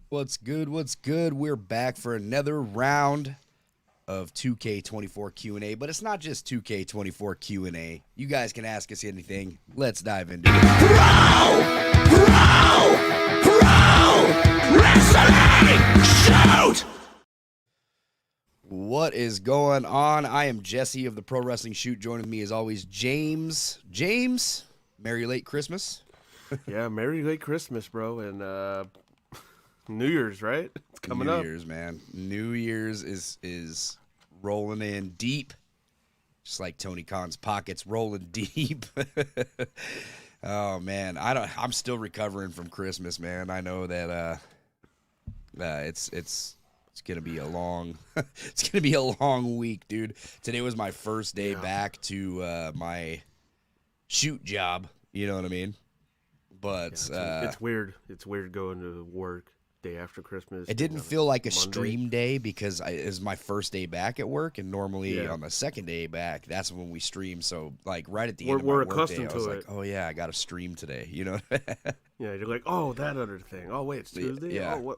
What's good? What's good? We're back for another round of 2K24 Q&A, but it's not just 2K24 Q&A. You guys can ask us anything. Let's dive into it. Pro Wrestling Shoot! What is going on? I am Jesse of the Pro Wrestling Shoot. Joining me as always, James. James, Merry Late Christmas. Yeah, Merry Late Christmas, bro, and New Year's, right? It's coming up. New Year's, man. New Year's is rolling in deep, just like Tony Khan's pockets rolling deep. Oh man, I'm still recovering from Christmas, man. I know that it's gonna be a long it's gonna be a long week, dude. Today was my first day back to my shoot job. You know what I mean? But it's weird. It's weird going to work day after Christmas. It didn't feel like a Monday. stream day because it was my first day back at work, and normally on the second day back, that's when we stream. So like right at the end of my work day, I was like, oh yeah, I got to stream today. You know? Yeah, you're like, oh, that other thing. Oh wait, it's Tuesday. Yeah. Oh, what?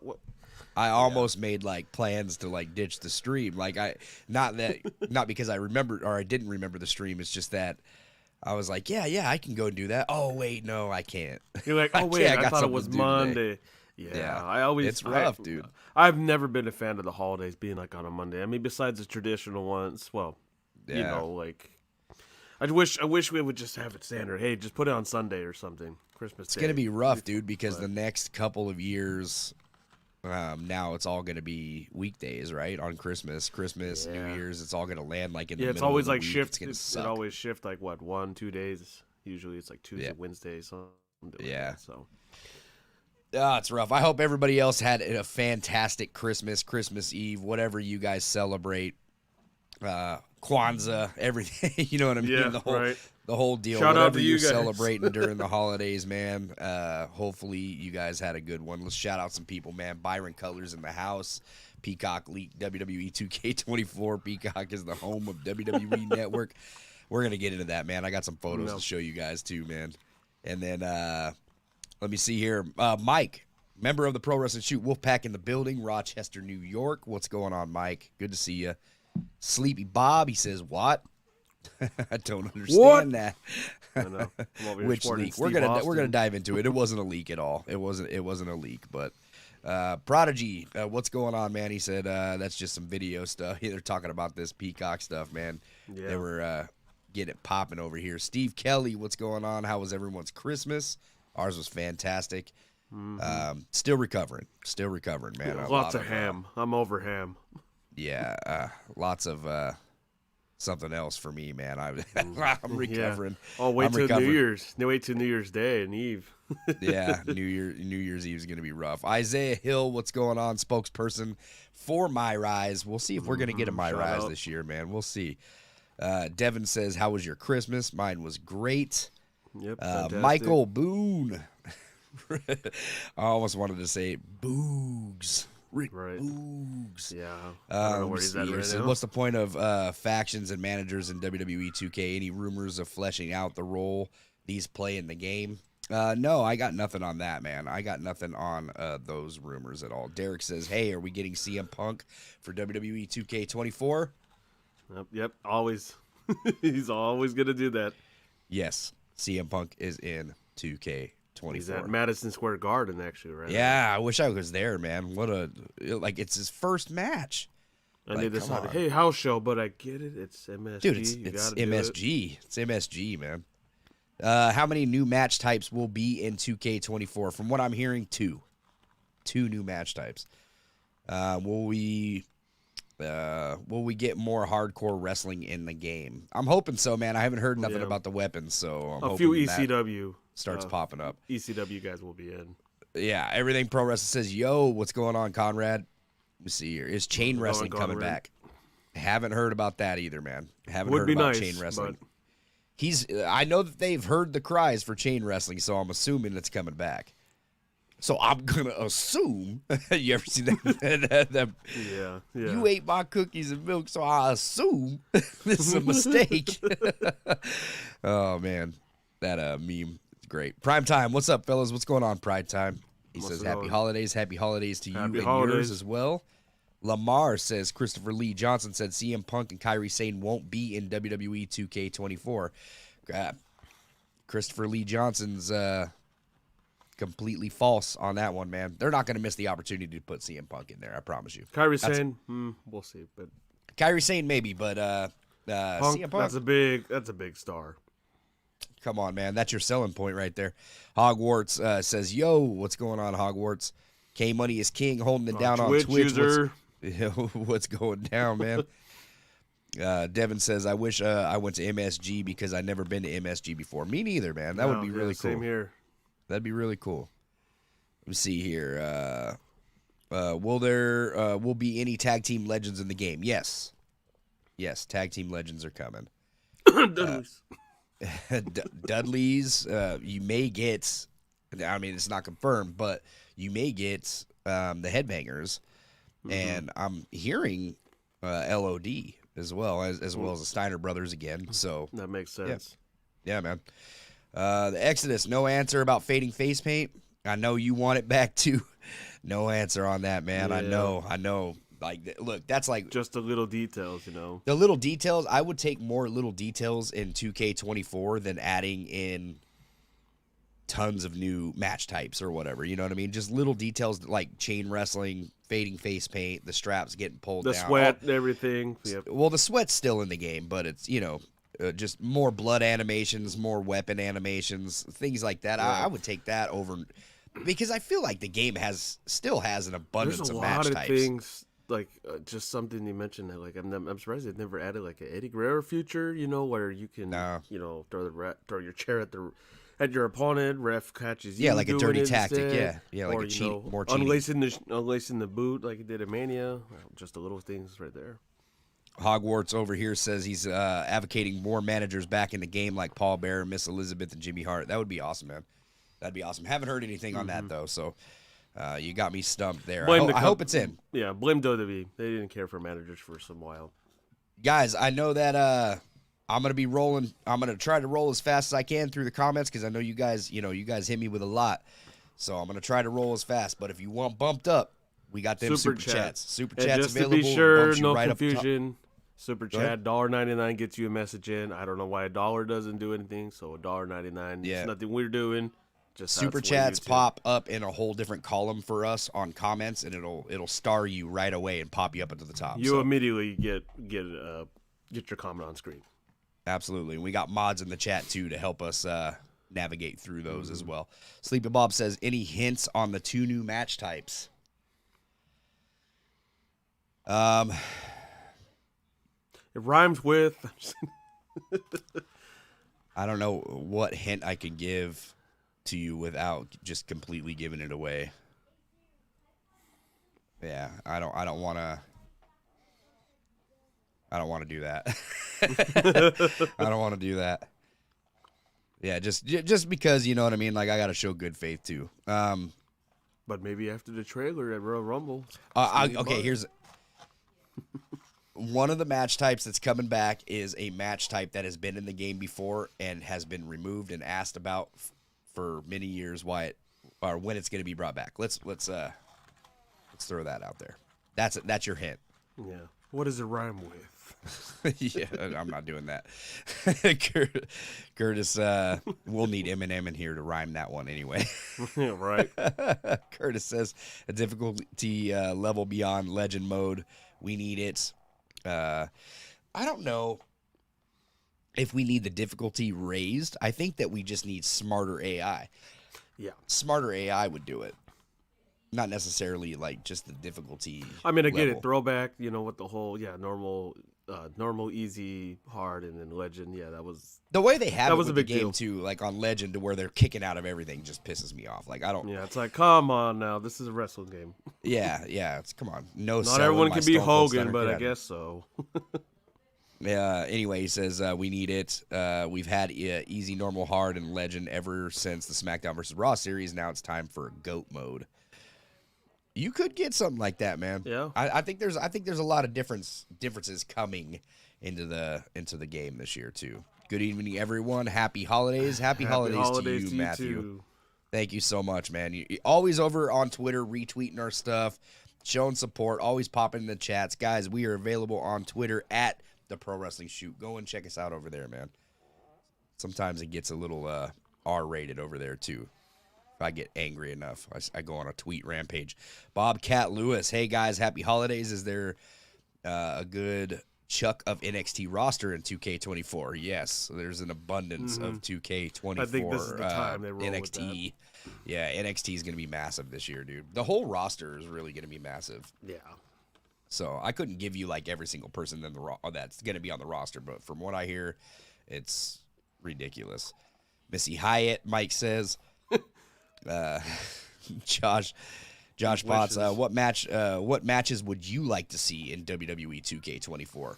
I almost made like plans to like ditch the stream. Like not because I remembered or I didn't remember the stream. It's just that I was like, yeah, I can go do that. Oh wait, no, I can't. You're like, oh wait, I thought it was Monday. Today. Yeah, it's rough, dude. I've never been a fan of the holidays being like on a Monday. I mean, besides the traditional ones, well, you know, like I wish we would just have it standard. Hey, just put it on Sunday or something. Christmas Day. It's gonna be rough, dude, because the next couple of years, now it's all gonna be weekdays, right? On Christmas, New Year's, it's all gonna land like in the middle. It's always of the like week. shift. It always shift like what 1-2 days. Usually it's like Tuesday, Wednesday, something. So. It's rough. I hope everybody else had a fantastic Christmas Eve, whatever you guys celebrate. Kwanzaa, everything. You know what I mean? Yeah, the whole deal. Shout whatever out to you you're guys. celebrating during the holidays, man. Hopefully you guys had a good one. Let's shout out some people, man. Byron Colors in the house. Peacock leaked WWE 2K24. Peacock is the home of WWE Network. We're going to get into that, man. I got some photos to show you guys too, man. And then let me see here. Mike, member of the Pro Wrestling Shoot, Wolfpack in the building, Rochester, New York. What's going on, Mike? Good to see you. Sleepy Bob, he says, what? I don't understand that. I know. Which leak? We're gonna dive into it. It wasn't a leak at all. It wasn't a leak. But Prodigy, what's going on, man? He said that's just some video stuff. They're talking about this Peacock stuff, man. Yeah. They were getting it popping over here. Steve Kelly, what's going on? How was everyone's Christmas? Ours was fantastic. Still recovering, man. Yeah, lots of ham. I'm over ham. Yeah, lots of something else for me, man. I'm recovering. Yeah. Oh, wait till New Year's. Wait till New Year's Day and Eve. Yeah, New Year's Eve is going to be rough. Isaiah Hill, what's going on? Spokesperson for My Rise. We'll see if we're going to get a My Rise this year, man. We'll see. Devin says, how was your Christmas? Mine was great. Yep. Michael Boone. I almost wanted to say Boogs. Rick Boogs. Yeah. I don't know where he's at right now. What's the point of factions and managers in WWE 2K? Any rumors of fleshing out the role these play in the game? No, I got nothing on that, man. I got nothing on those rumors at all. Derek says, hey, are we getting CM Punk for WWE 2K24? Yep. Always. He's always going to do that. Yes. CM Punk is in 2K24. He's at Madison Square Garden, actually, right? Yeah, I wish I was there, man. It's his first match. And they decided, hey, house show, but I get it. It's MSG. Dude, it's MSG. It's MSG, man. How many new match types will be in 2K24? From what I'm hearing, 2. 2 new match types. Will we get more hardcore wrestling in the game? I'm hoping so, man. I haven't heard nothing about the weapons, so I'm hoping few ECW starts popping up. ECW guys will be in. Yeah, everything Pro Wrestling says, yo, what's going on, Conrad? Let me see here. Is chain wrestling coming back? Haven't heard about that either, man. Haven't heard about chain wrestling. I know that they've heard the cries for chain wrestling, so I'm assuming it's coming back. So I'm gonna assume. You ever see that? Yeah. You ate my cookies and milk, so I assume this is a mistake. Oh man, that meme is great. Prime time. What's up, fellas? What's going on? Prime time. He says happy holidays to you and holidays. yours as well. Lamar says Christopher Lee Johnson said CM Punk and Kairi Sane won't be in WWE 2K24. Christopher Lee Johnson's completely false on that one, man. They're not going to miss the opportunity to put CM Punk in there, I promise you. Kairi Sane, we'll see. But Kairi Sane maybe, but Punk, CM Punk, that's a big star. Come on, man. That's your selling point right there. Hogwarts says, yo, what's going on, Hogwarts? K-Money is king, holding it down on Twitch. What's going down, man? Devin says, I wish I went to MSG because I've never been to MSG before. Me neither, man. That would be really cool. Same here. That'd be really cool. Let me see here. Will there will be any tag team legends in the game? Yes. Yes, tag team legends are coming. Dudley's. Dudley's, you may get, I mean, it's not confirmed, but you may get the Headbangers. And I'm hearing LOD as well as the Steiner brothers again. So that makes sense. Yeah, man. The Exodus, no answer about fading face paint. I know you want it back too. No answer on that, man. Yeah. I know. Like, look, that's like just the little details, you know. The little details. I would take more little details in 2K24 than adding in tons of new match types or whatever. You know what I mean? Just little details like chain wrestling, fading face paint, the straps getting pulled down, the sweat, everything. Yep. Well, the sweat's still in the game, but it's, you know, just more blood animations, more weapon animations, things like that. Yeah. I would take that over because I feel like the game still has an abundance of match types. There's a lot of things. Like just something you mentioned that like I'm surprised they've never added like an Eddie Guerrero feature, you know, where you can you know throw your chair at your opponent, ref catches you. Yeah, like a dirty tactic. Instead. Yeah, like or, a cheat, you know, more cheating. Unlacing the boot like he did at Mania. Just the little things right there. Hogwarts over here says he's advocating more managers back in the game like Paul Bearer, Miss Elizabeth, and Jimmy Hart. That would be awesome, man. That'd be awesome. Haven't heard anything on that though, so. You got me stumped there. I hope it's in. Yeah, blame WWE. They didn't care for managers for some while. Guys, I know that I'm gonna be rolling. I'm gonna try to roll as fast as I can through the comments because I know you guys. You know, you guys hit me with a lot, so I'm gonna try to roll as fast. But if you want bumped up, we got them super chats. Super chats just available. Just to be sure, no confusion. Super chat $1.99 gets you a message in. I don't know why $1 doesn't do anything. So $1.99. Yeah, it's nothing we're doing. Super chats pop up in a whole different column for us on comments, and it'll star you right away and pop you up into the top. You immediately get your comment on screen. Absolutely. We got mods in the chat too to help us navigate through those as well. Sleepy Bob says, any hints on the 2 new match types? It rhymes with. I don't know what hint I could give to you without just completely giving it away. Yeah, I don't want to do that. I don't want to do that. Yeah, just because, you know what I mean, like I got to show good faith too. But maybe after the trailer at Royal Rumble. Okay, here's one of the match types that's coming back is a match type that has been in the game before and has been removed and asked about for many years when it's going to be brought back. Let's throw that out there. That's your hint. Yeah. What does it rhyme with? Yeah, I'm not doing that. Curtis, we'll need Eminem in here to rhyme that one anyway. Yeah, right. Curtis says a difficulty level beyond legend mode. We need it. I don't know if we need the difficulty raised. I think that we just need smarter AI. Yeah. Smarter AI would do it. Not necessarily like just the difficulty. I mean, I get it. Throwback, you know, with the whole, normal, easy, hard, and then legend. Yeah, that was the way they have that it was with a big the game deal. too. Like on Legend, to where they're kicking out of everything, just pisses me off. Like I don't. Yeah, it's like, come on now, this is a wrestling game. Yeah. It's come on. No, not everyone can be Hogan, but I guess so. Anyway, he says we need it. We've had easy, normal, hard, and legend ever since the SmackDown vs. Raw series. Now it's time for GOAT mode. You could get something like that, man. Yeah. I think there's a lot of differences coming into the game this year too. Good evening, everyone. Happy holidays. Happy holidays to you, Matthew. Thank you so much, man. You always over on Twitter retweeting our stuff, showing support, always popping in the chats. Guys, we are available on Twitter at The Pro Wrestling Shoot. Go and check us out over there, man. Sometimes it gets a little R-rated over there, too. If I get angry enough, I go on a tweet rampage. Bobcat Lewis, hey, guys, happy holidays. Is there a good chuck of NXT roster in 2K24? Yes, so there's an abundance of 2K24. I think this is the time they roll NXT. with that. Yeah, NXT is going to be massive this year, dude. The whole roster is really going to be massive. Yeah. So I couldn't give you like every single person that's going to be on the roster, but from what I hear, it's ridiculous. Missy Hyatt, Mike says. Josh Potts, what matches would you like to see in WWE 2K24?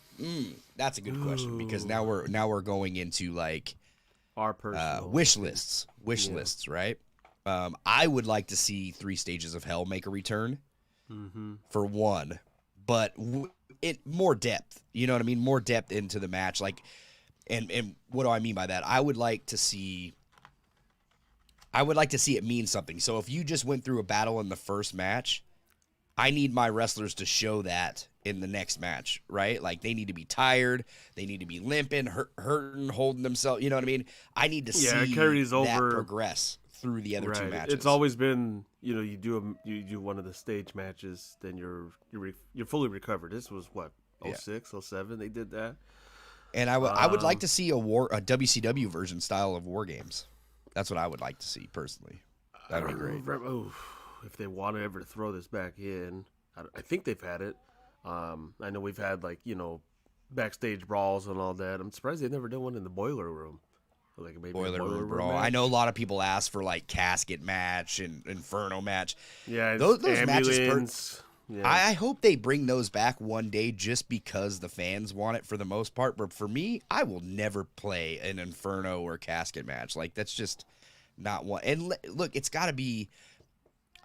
That's a good question, because now we're going into like our personal wish lists, right? I would like to see 3 Stages of Hell make a return for one, but more depth. You know what I mean? More depth into the match, like, and what do I mean by that? I would like to see it mean something. So if you just went through a battle in the first match, I need my wrestlers to show that in the next match, right? Like, they need to be tired, they need to be limping, hurting, holding themselves. You know what I mean? I need to see that progress through the other 2 matches. It's always been, you do one of the stage matches, then you're fully recovered. This was what, 06, 07 they did that. And I would like to see a WCW version style of War Games. That's what I would like to see personally. That'd be great. If they want to ever throw this back in, I think they've had it. I know we've had backstage brawls and all that. I'm surprised they never did one in the boiler room. Like maybe boiler room brawl. I know a lot of people ask for casket match and inferno match. Yeah, those matches. Yeah. I hope they bring those back one day, just because the fans want it for the most part. But for me, I will never play an inferno or casket match. Like, that's just not one. And look, it's got to be.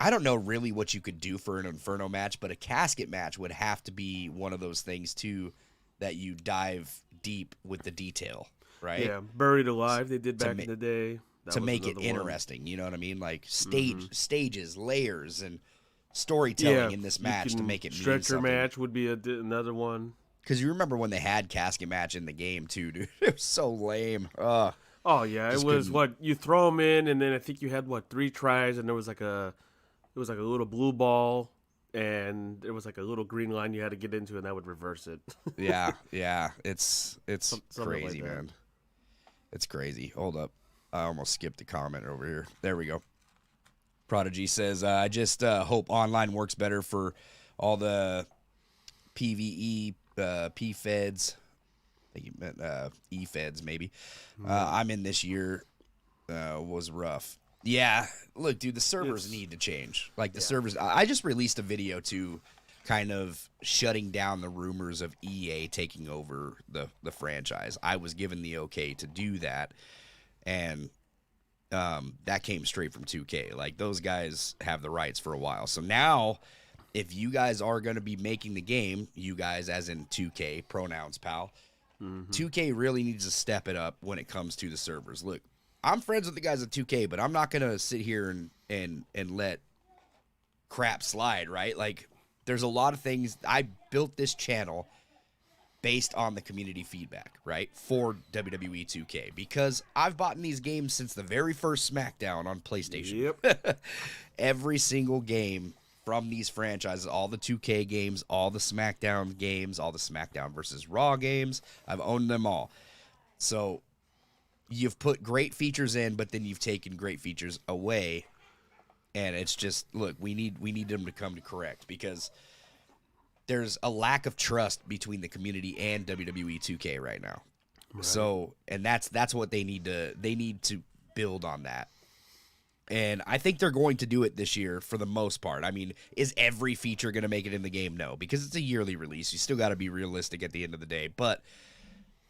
I don't know really what you could do for an inferno match, but a casket match would have to be one of those things too, that you dive deep with the detail, right? Yeah, Buried Alive they did back in the day. To make it interesting, you know what I mean? Like stages, layers, and storytelling in this match to make it mean something. Stretcher match would be another one. Because you remember when they had casket match in the game too, dude. It was so lame. Oh yeah, it was you throw them in, and then I think you had 3 tries, and there was a little blue ball, and there was a little green line you had to get into, and that would reverse it. yeah, it's crazy, man. It's crazy. Hold up, I almost skipped a comment over here. There we go. Prodigy says, I just hope online works better for all the PvE, P-Feds. I think you meant E-Feds, maybe. I'm in this year was rough. Yeah, look, dude, the servers need to change. The servers, I just released a video to kind of shutting down the rumors of EA taking over the franchise. I was given the okay to do that, and that came straight from 2K. Those guys have the rights for a while. So now, if you guys are going to be making the game, you guys as in 2K, pronouns, pal, 2K really needs to step it up when it comes to the servers. Look, I'm friends with the guys at 2K, but I'm not going to sit here and let crap slide, right? There's a lot of things. I built this channel based on the community feedback, right, for WWE 2K, because I've bought in these games since the very first SmackDown on PlayStation. Yep. Every single game from these franchises, all the 2K games, all the SmackDown games, all the SmackDown versus Raw games, I've owned them all. So you've put great features in, but then you've taken great features away, and it's just, look, we need them to come to correct, because there's a lack of trust between the community and WWE 2K right now. Right. So, and that's what they need to build on that. And I think they're going to do it this year for the most part. I mean, is every feature going to make it in the game? No, because it's a yearly release. You still got to be realistic at the end of the day. But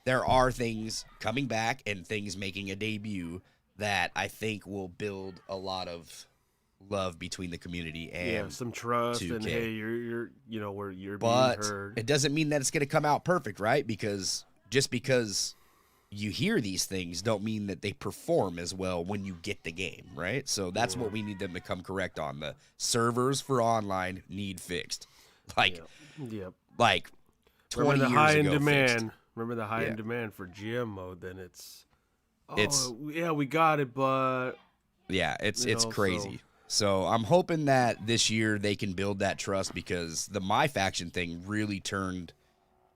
there are things coming back and things making a debut that I think will build a lot of love between the community and some trust 2K. And hey, you're but being heard. It doesn't mean that it's going to come out perfect, right? Because just because you hear these things don't mean that they perform as well when you get the game, right? So that's what we need them to come correct on. The servers for online need fixed. Like, like 20 years ago fixed. Remember the high end demand for GM mode? Then we got it, but it's crazy. So I'm hoping that this year they can build that trust, because the My Faction thing really turned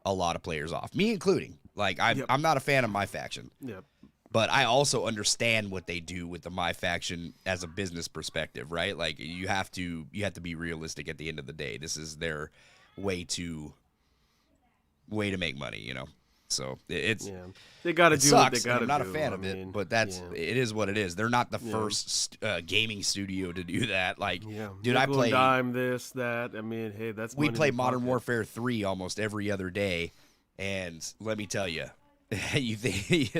a lot of players off, me including. Like, I'm not a fan of My Faction. Yep. But I also understand what they do with the My Faction as a business perspective, right? Like, you have to be realistic at the end of the day. This is their way to make money, you know. So they got to do what they got to do. I'm not a fan of it, but it is what it is. They're not the first gaming studio to do that. Like, dude, I play dime this, that. I mean, hey, that's we play Modern Warfare 3 almost every other day, and let me tell you, you think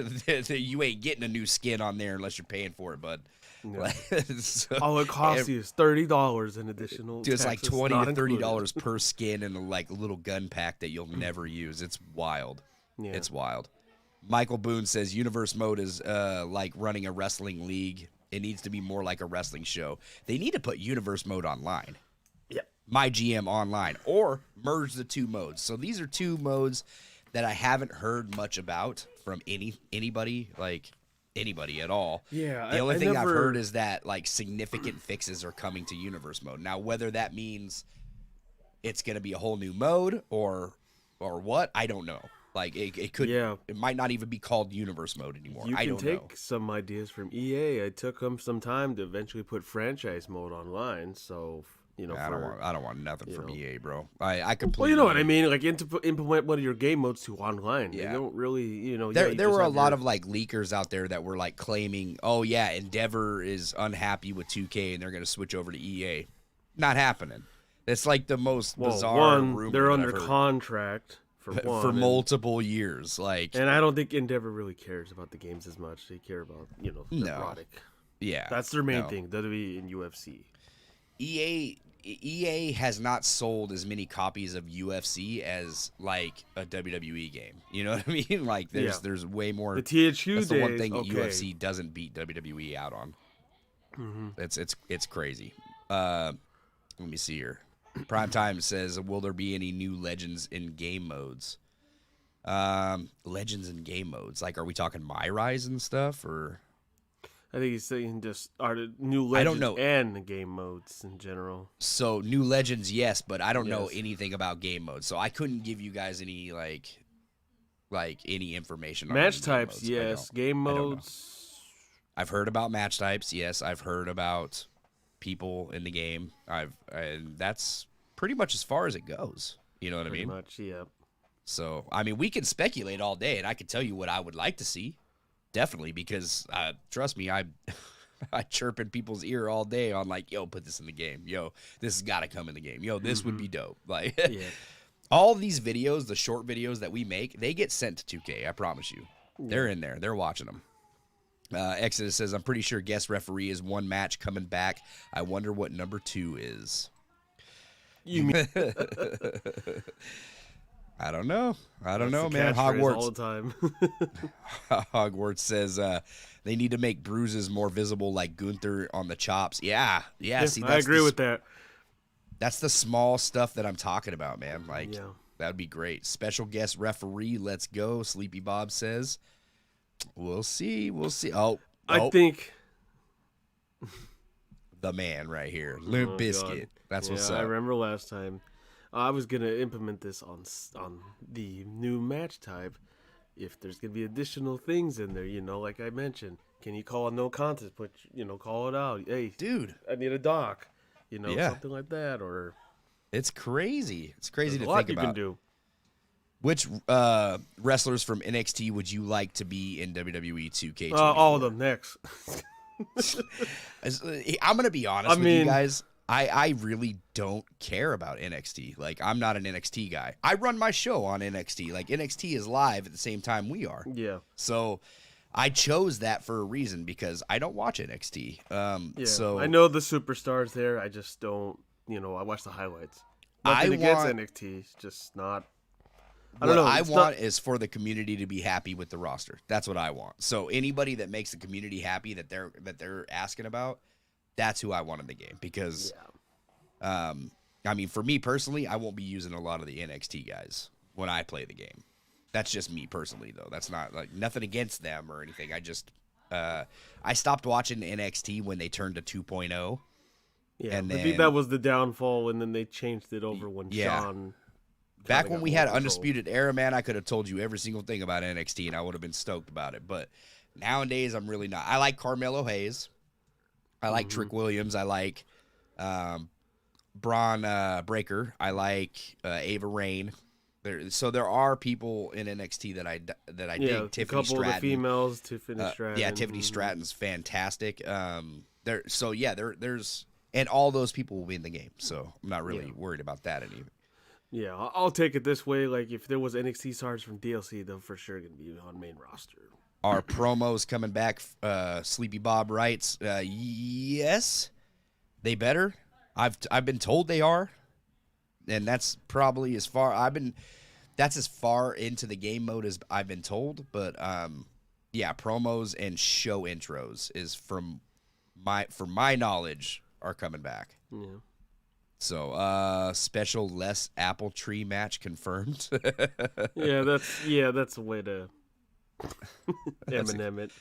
you ain't getting a new skin on there unless you're paying for it, bud. Yeah. All it costs you is $30 in additional. Dude, it's like $20 to $30 per skin and a little gun pack that you'll never use. It's wild. Yeah. It's wild. Michael Boone says Universe mode is like running a wrestling league. It needs to be more like a wrestling show. They need to put Universe mode online. Yep. My GM online, or merge the two modes. So these are two modes that I haven't heard much about from anybody at all. Yeah. The only thing I've heard is that like significant fixes are coming to Universe mode. Now, whether that means it's going to be a whole new mode or what, I don't know. Like, it could, it might not even be called Universe mode anymore. I don't know. You can take some ideas from EA. It took them some time to eventually put franchise mode online. So, you know, I don't want nothing from EA, bro. I completely. Well, you know what I mean. Like, implement one of your game modes to online. Yeah. They don't really, you know. There were a lot of like leakers out there that were like claiming, oh yeah, Endeavor is unhappy with 2K and they're going to switch over to EA. Not happening. It's like the most bizarre rumor. They're under contract. For multiple years, like, and I don't think Endeavor really cares about the games as much. They care about the product. Yeah, that's their main thing. WWE and UFC. EA has not sold as many copies of UFC as like a WWE game. You know what I mean? Like, there's way more. The THQ that's the one thing that UFC doesn't beat WWE out on. Mm-hmm. It's crazy. Let me see here. Primetime says, will there be any new Legends in game modes? Legends in game modes. Like, are we talking My Rise and stuff, or? I think he's saying just are the new Legends, I don't know, and game modes in general. So new Legends, yes, but I don't know anything about game modes, so I couldn't give you guys any like any information. Match types, yes. Game modes. I've heard about match types. Yes, I've heard about people in the game. And that's pretty much as far as it goes. You know what I mean? Pretty much, yeah. So, I mean, we can speculate all day, and I can tell you what I would like to see. Definitely, because trust me, I chirp in people's ear all day on like, yo, put this in the game. Yo, this has got to come in the game. Yo, this would be dope. Like, all these videos, the short videos that we make, they get sent to 2K. I promise you. They're in there. They're watching them. Exodus says, I'm pretty sure guest referee is one match coming back. I wonder what number 2 is. You mean? I don't know. Man. Hogwarts all the time. Hogwarts says they need to make bruises more visible, like Gunther on the chops. Yeah. See, I agree with that. That's the small stuff that I'm talking about, man. Like, that would be great. Special guest referee, let's go. Sleepy Bob says. We'll see. I think the man right here, Limp Bizkit. That's what's up. I remember last time I was gonna implement this on the new match type. If there's gonna be additional things in there, like I mentioned, can you call a no contest? Call it out. Hey, dude, I need a doc. Something like that. Or it's crazy. It's crazy to think about. You can do. Which wrestlers from NXT would you like to be in WWE 2K24? All of them. Next. I'm going to be honest with you guys. I really don't care about NXT. Like, I'm not an NXT guy. I run my show on NXT. Like, NXT is live at the same time we are. Yeah. So I chose that for a reason, because I don't watch NXT. So I know the superstars there. I just don't, I watch the highlights. Nothing against NXT. It's just not I don't know. I want is for the community to be happy with the roster. That's what I want. So anybody that makes the community happy that they're asking about, that's who I want in the game. Because, I mean, for me personally, I won't be using a lot of the NXT guys when I play the game. That's just me personally, though. That's not like nothing against them or anything. I just I stopped watching NXT when they turned to 2.0. Yeah, and I think that was the downfall, and then they changed it over when Shawn. Back when we had Undisputed Era, man, I could have told you every single thing about NXT, and I would have been stoked about it. But nowadays, I'm really not. I like Carmelo Hayes. I like Trick Williams. I like Braun Breaker. I like Ava Raine. So there are people in NXT that I dig. Tiffany a couple Stratton. Of the females, Tiffany Stratton. Yeah, Tiffany Stratton's fantastic. There's and all those people will be in the game, so I'm not really worried about that anymore. Yeah, I'll take it this way. Like, if there was NXT stars from DLC, they're for sure going to be on main roster. Our promos coming back. Sleepy Bob writes, yes, they better. I've been told they are, and that's probably as far that's as far into the game mode as I've been told. But yeah, promos and show intros is from my knowledge are coming back. Yeah. So, special Les Apple Tree match confirmed. that's a way to Eminem it.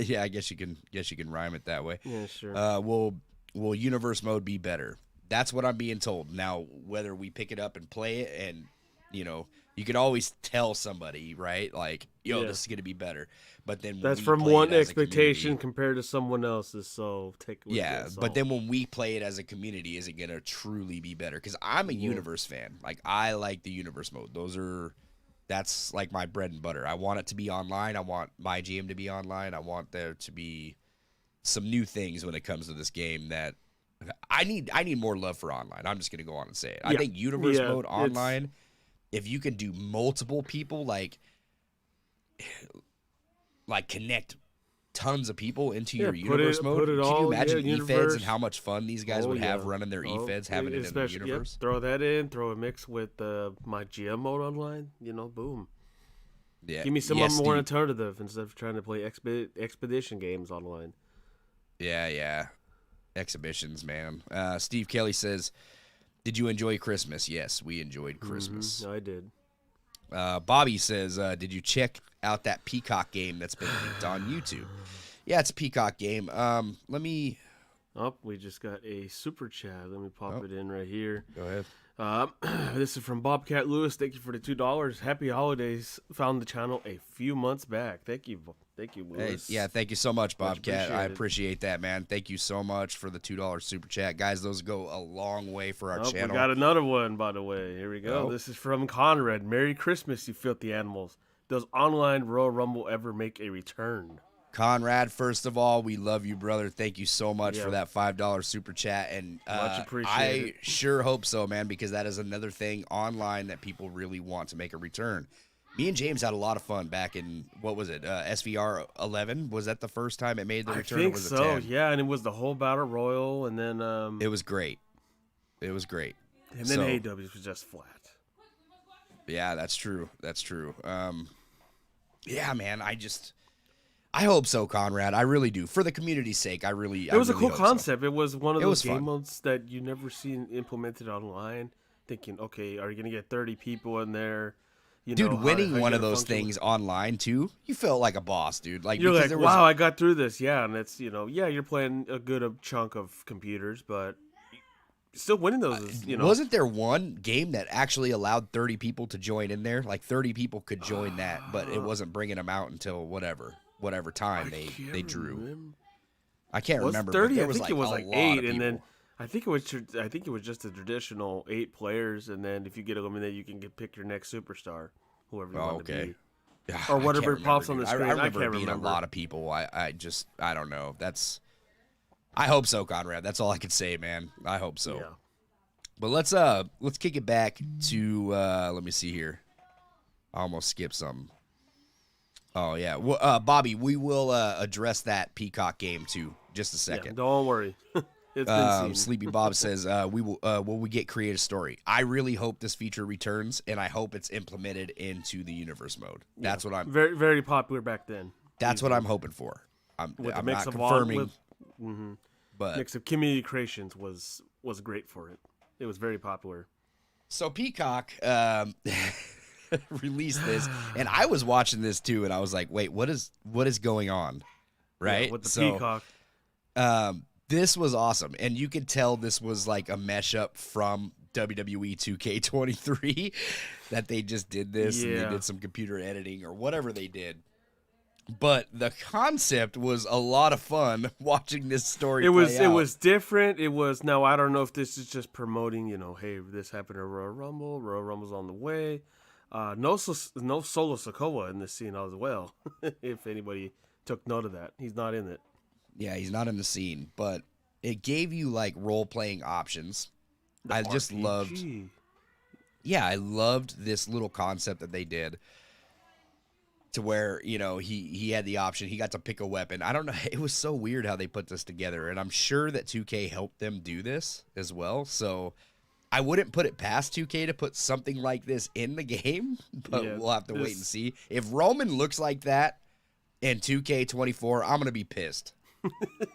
Yeah, I guess you can rhyme it that way. Yeah, sure. Will universe mode be better? That's what I'm being told. Now, whether we pick it up and play it, and you can always tell somebody, right? Like, this is gonna be better. But then that's from one expectation compared to someone else's. So take it with but then when we play it as a community, is it gonna truly be better? Because I'm a universe fan. Like, I like the universe mode. That's like my bread and butter. I want it to be online. I want my GM to be online. I want there to be some new things when it comes to this game that I need more love for online. I'm just gonna go on and say it. I think universe mode online, if you can do multiple people, like connect tons of people into your universe mode. Can you imagine E-Feds and how much fun these guys would have running their E-Feds, having it in the universe? Throw that in, throw a mix with my GM mode online, boom. Yeah. Give me some more alternative instead of trying to play expedition games online. Yeah. Exhibitions, man. Steve Kelly says, did you enjoy Christmas? Yes, we enjoyed Christmas. I did. Bobby says, did you check out that Peacock game that's been leaked on YouTube? Yeah, it's a Peacock game. Let me... Oh, we just got a super chat. Let me pop it in right here. Go ahead. This is from Bobcat Lewis. Thank you for the $2. Happy holidays. Found the channel a few months back. Thank you, Lewis. Hey, thank you so much, Bobcat. I appreciate that, man. Thank you so much for the $2 super chat. Guys, those go a long way for our channel. We got another one, by the way. Here we go. This is from Conrad. Merry Christmas, you filthy animals. Does online Royal Rumble ever make a return? Conrad, first of all, we love you, brother. Thank you so much for that $5 super chat. And much appreciated. I sure hope so, man, because that is another thing online that people really want to make a return. Me and James had a lot of fun back in, what was it, SVR 11? Was that the first time it made the return? I think or was so, it 10? Yeah, and it was the whole Battle Royal, and then... It was great. And then AEW was just flat. Yeah, that's true. Yeah, man, I hope so, Conrad. I really do. For the community's sake, it was a cool concept. So. It was one of those game modes that you never seen implemented online. Thinking, okay, are you going to get 30 people in there? Dude, winning one of those things online, too, you felt like a boss, dude. Like, you're like, wow, I got through this. Yeah, and it's, you're playing a good chunk of computers, but still winning those is, Wasn't there one game that actually allowed 30 people to join in there? Like, 30 people could join that, but it wasn't bringing them out until whatever time they drew. I can't remember. 30? I think it was like 8, and then I think it was just a traditional 8 players, and then if you get eliminated, you can pick your next superstar, whoever you want to be, or whatever pops on the screen. I remember being a lot of people. I don't know. I hope so, Conrad. That's all I can say, man. I hope so. Yeah. But let's kick it back to let me see here. I almost skipped something. Oh yeah, well, Bobby, we will address that Peacock game too. Just a second. Yeah, don't worry. It's been seen. Sleepy Bob says, will we get create a story? I really hope this feature returns, and I hope it's implemented into the universe mode. That's what I'm very, very popular back then. That's what I'm hoping for. I'm not confirming, but mix of community creations was great for it. It was very popular. So Peacock released this, and I was watching this too, and I was like, wait, what is going on? Right? Yeah, with the Peacock. This was awesome, and you could tell this was like a mesh up from WWE 2K23 that they just did this and they did some computer editing or whatever they did. But the concept was a lot of fun watching this story. It was different. It was now I don't know if this is just promoting, hey, this happened at Royal Rumble. Royal Rumble's on the way. No Solo Sikoa in this scene as well. If anybody took note of that, he's not in it. Yeah, he's not in the scene, but it gave you like role-playing options. I just loved. Yeah, I loved this little concept that they did. To where, he had the option. He got to pick a weapon. I don't know. It was so weird how they put this together. And I'm sure that 2K helped them do this as well. So I wouldn't put it past 2K to put something like this in the game. But we'll have to wait and see. If Roman looks like that in 2K24, I'm going to be pissed.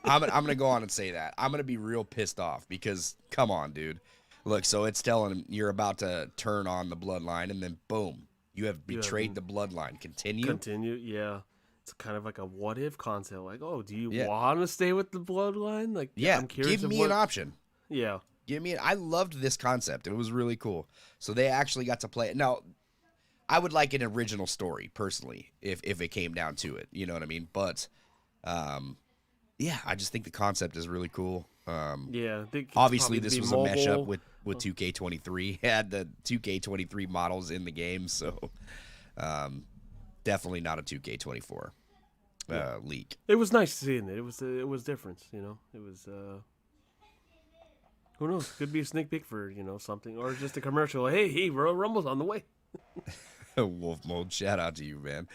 I'm going to go on and say that. I'm going to be real pissed off because, come on, dude. Look, so it's telling him you're about to turn on the bloodline and then boom. You have betrayed the bloodline. Continue, yeah. It's kind of like a what-if concept. Like, oh, do you want to stay with the bloodline? Like, I'm curious. Give me an option. Yeah. I loved this concept. It was really cool. So they actually got to play it. Now, I would like an original story, personally, if it came down to it. You know what I mean? But, I just think the concept is really cool. Obviously, this was a mesh up with 2K23. It had the 2K23 models in the game, so definitely not a 2K24 leak. It was nice seeing it. It was different, It was who knows? Could be a sneak peek for something, or just a commercial. Hey, Royal Rumble's on the way. Wolf Mode, shout out to you, man.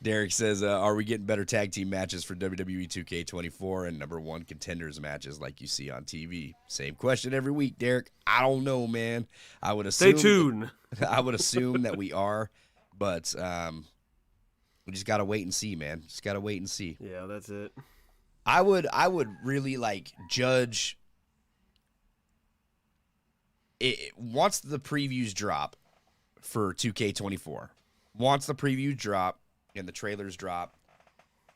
Derek says, are we getting better tag team matches for WWE 2K24 and number one contenders matches like you see on TV? Same question every week, Derek. I don't know, man. I would assume. Stay tuned. I would assume that we are, but we just got to wait and see, man. Just got to wait and see. Yeah, that's it. I would really judge it once the previews drop for 2K24. Once the previews drop, and the trailers drop,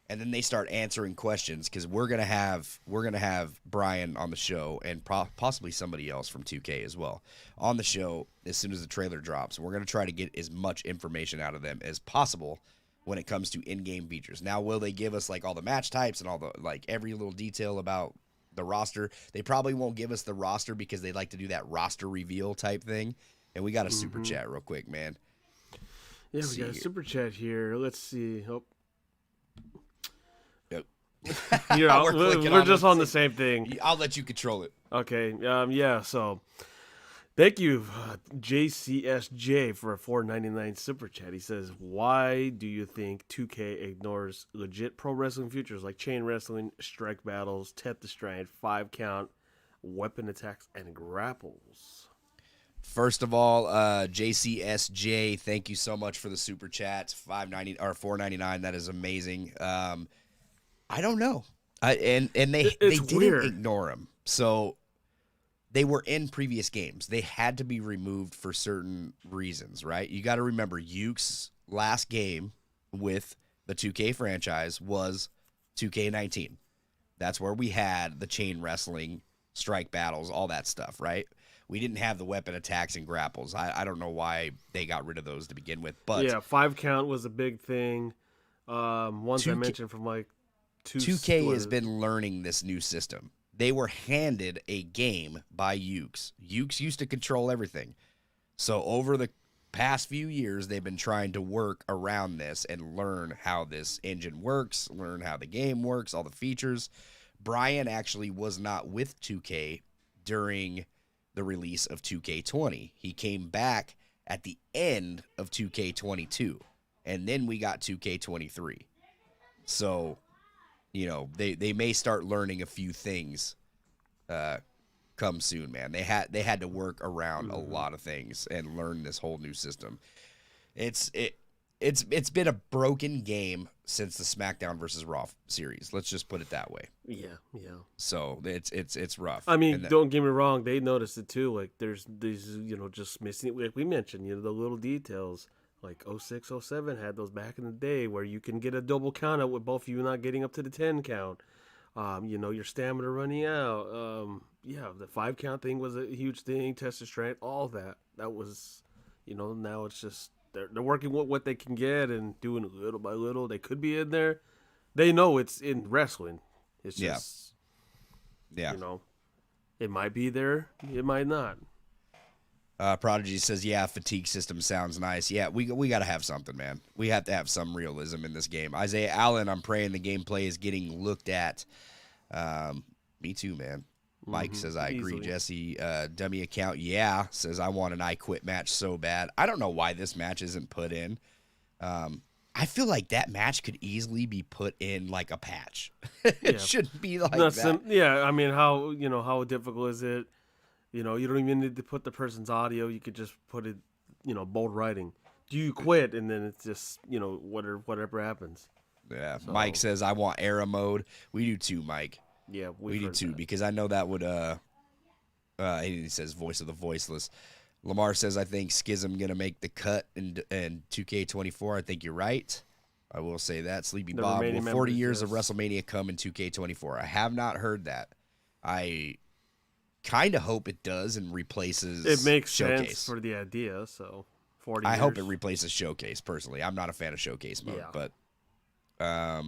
and then they start answering questions because we're gonna have Brian on the show and possibly somebody else from 2K as well on the show as soon as the trailer drops. We're gonna try to get as much information out of them as possible when it comes to in-game features. Now, will they give us all the match types and all the every little detail about the roster? They probably won't give us the roster because they like to do that roster reveal type thing. And we got a super chat real quick, man. Yeah, we got a super chat here. Let's see. Oh. Yep. we're just on the same thing. I'll let you control it. Okay. So thank you, JCSJ, for a $4.99 super chat. He says, why do you think 2K ignores legit pro wrestling features like chain wrestling, strike battles, 10th to strand, 5 count, weapon attacks, and grapples? First of all, JCSJ, thank you so much for the super chat. $5.90 or $4.99. That is amazing. I don't know. They didn't ignore them. So they were in previous games. They had to be removed for certain reasons, right? You got to remember, Yuke's last game with the 2K franchise was 2K19. That's where we had the chain wrestling, strike battles, all that stuff, right? We didn't have the weapon attacks and grapples. I don't know why they got rid of those to begin with. But yeah, 5 count was a big thing. Ones I mentioned from 2K has been learning this new system. They were handed a game by Ukes. Ukes used to control everything. So over the past few years, they've been trying to work around this and learn how this engine works, learn how the game works, all the features. Brian actually was not with 2K during the release of 2K20. He came back at the end of 2K22, and then we got 2K23. So, they may start learning a few things come soon, man. They had to work around a lot of things and learn this whole new system. It's been a broken game since the SmackDown versus Raw series. Let's just put it that way. Yeah. So it's rough. I mean, don't get me wrong. They noticed it too. Like there's these, just missing. Like we mentioned, the little details. Like 06, 07 had those back in the day where you can get a double count out with both of you not getting up to the 10 count. Your stamina running out. The 5 count thing was a huge thing. Test of strength, all that. That was, now it's just they're working with what they can get and doing it little by little. They could be in there. They know it's in wrestling. It's just, it might be there. It might not. Prodigy says, yeah, fatigue system sounds nice. Yeah, we got to have something, man. We have to have some realism in this game. Isaiah Allen, I'm praying the gameplay is getting looked at. Me too, man. Mike says, I agree. Jesse, dummy account, says, I want an I Quit match so bad. I don't know why this match isn't put in. I feel like that match could easily be put in like a patch. It shouldn't be like that. I mean, how difficult is it? You don't even need to put the person's audio. You could just put it, bold writing. Do you quit? And then it's just, whatever happens. Yeah. So. Mike says, I want era mode. We do too, Mike. Yeah, we do too, because I know that would, he says voice of the voiceless. Lamar says, I think Schism going to make the cut in 2K24. I think you're right. I will say that. Sleepy Bob, will 40 years of WrestleMania come in 2K24? I have not heard that. I kind of hope it does and replaces it makes Showcase. Sense for the idea. So 40 I hope it replaces Showcase. Personally, I'm not a fan of Showcase mode, but let's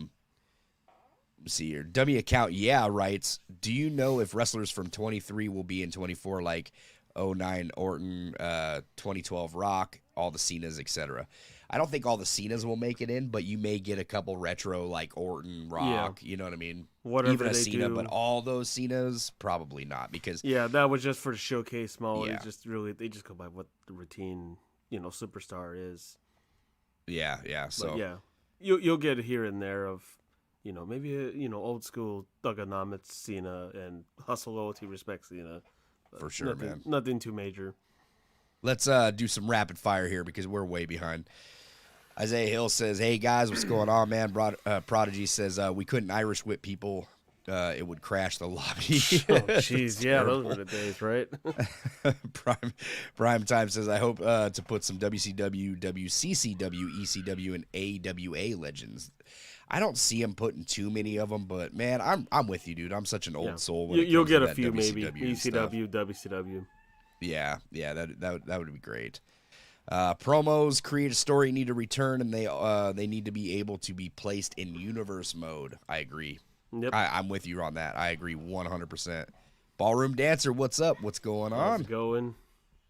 see here. Dummy account writes, do you know if wrestlers from 23 will be in 24 like 09 Orton, 2012 Rock, all the Cenas, etc.? I don't think all the Cenas will make it in, but you may get a couple retro like Orton, Rock, you know what I mean? Whatever even a they Cena, do. But all those Cenas, probably not, because that was just for the showcase mode. It's just really, they just go by what the routine, superstar is. Yeah. So but you'll get here and there of, maybe old school Thugonomics Cena and Hustle Loyalty Respect Cena. For sure, man. Nothing too major. Let's do some rapid fire here because we're way behind. Isaiah Hill says, hey, guys, what's going on, man? Prodigy says, we couldn't Irish whip people. It would crash the lobby. Oh, jeez. Yeah, those were the days, right? Prime Time says, I hope to put some WCW, WCCW, ECW, and AWA legends. I don't see him putting too many of them, but, man, I'm with you, dude. I'm such an old soul. You'll get a few, WCW maybe. ECW, WCW. Yeah, that would be great. Promos, create a story, need to return, and they need to be able to be placed in universe mode. I agree. Yep. I'm with you on that. I agree 100%. Ballroom Dancer, what's up? What's going on? How's it going?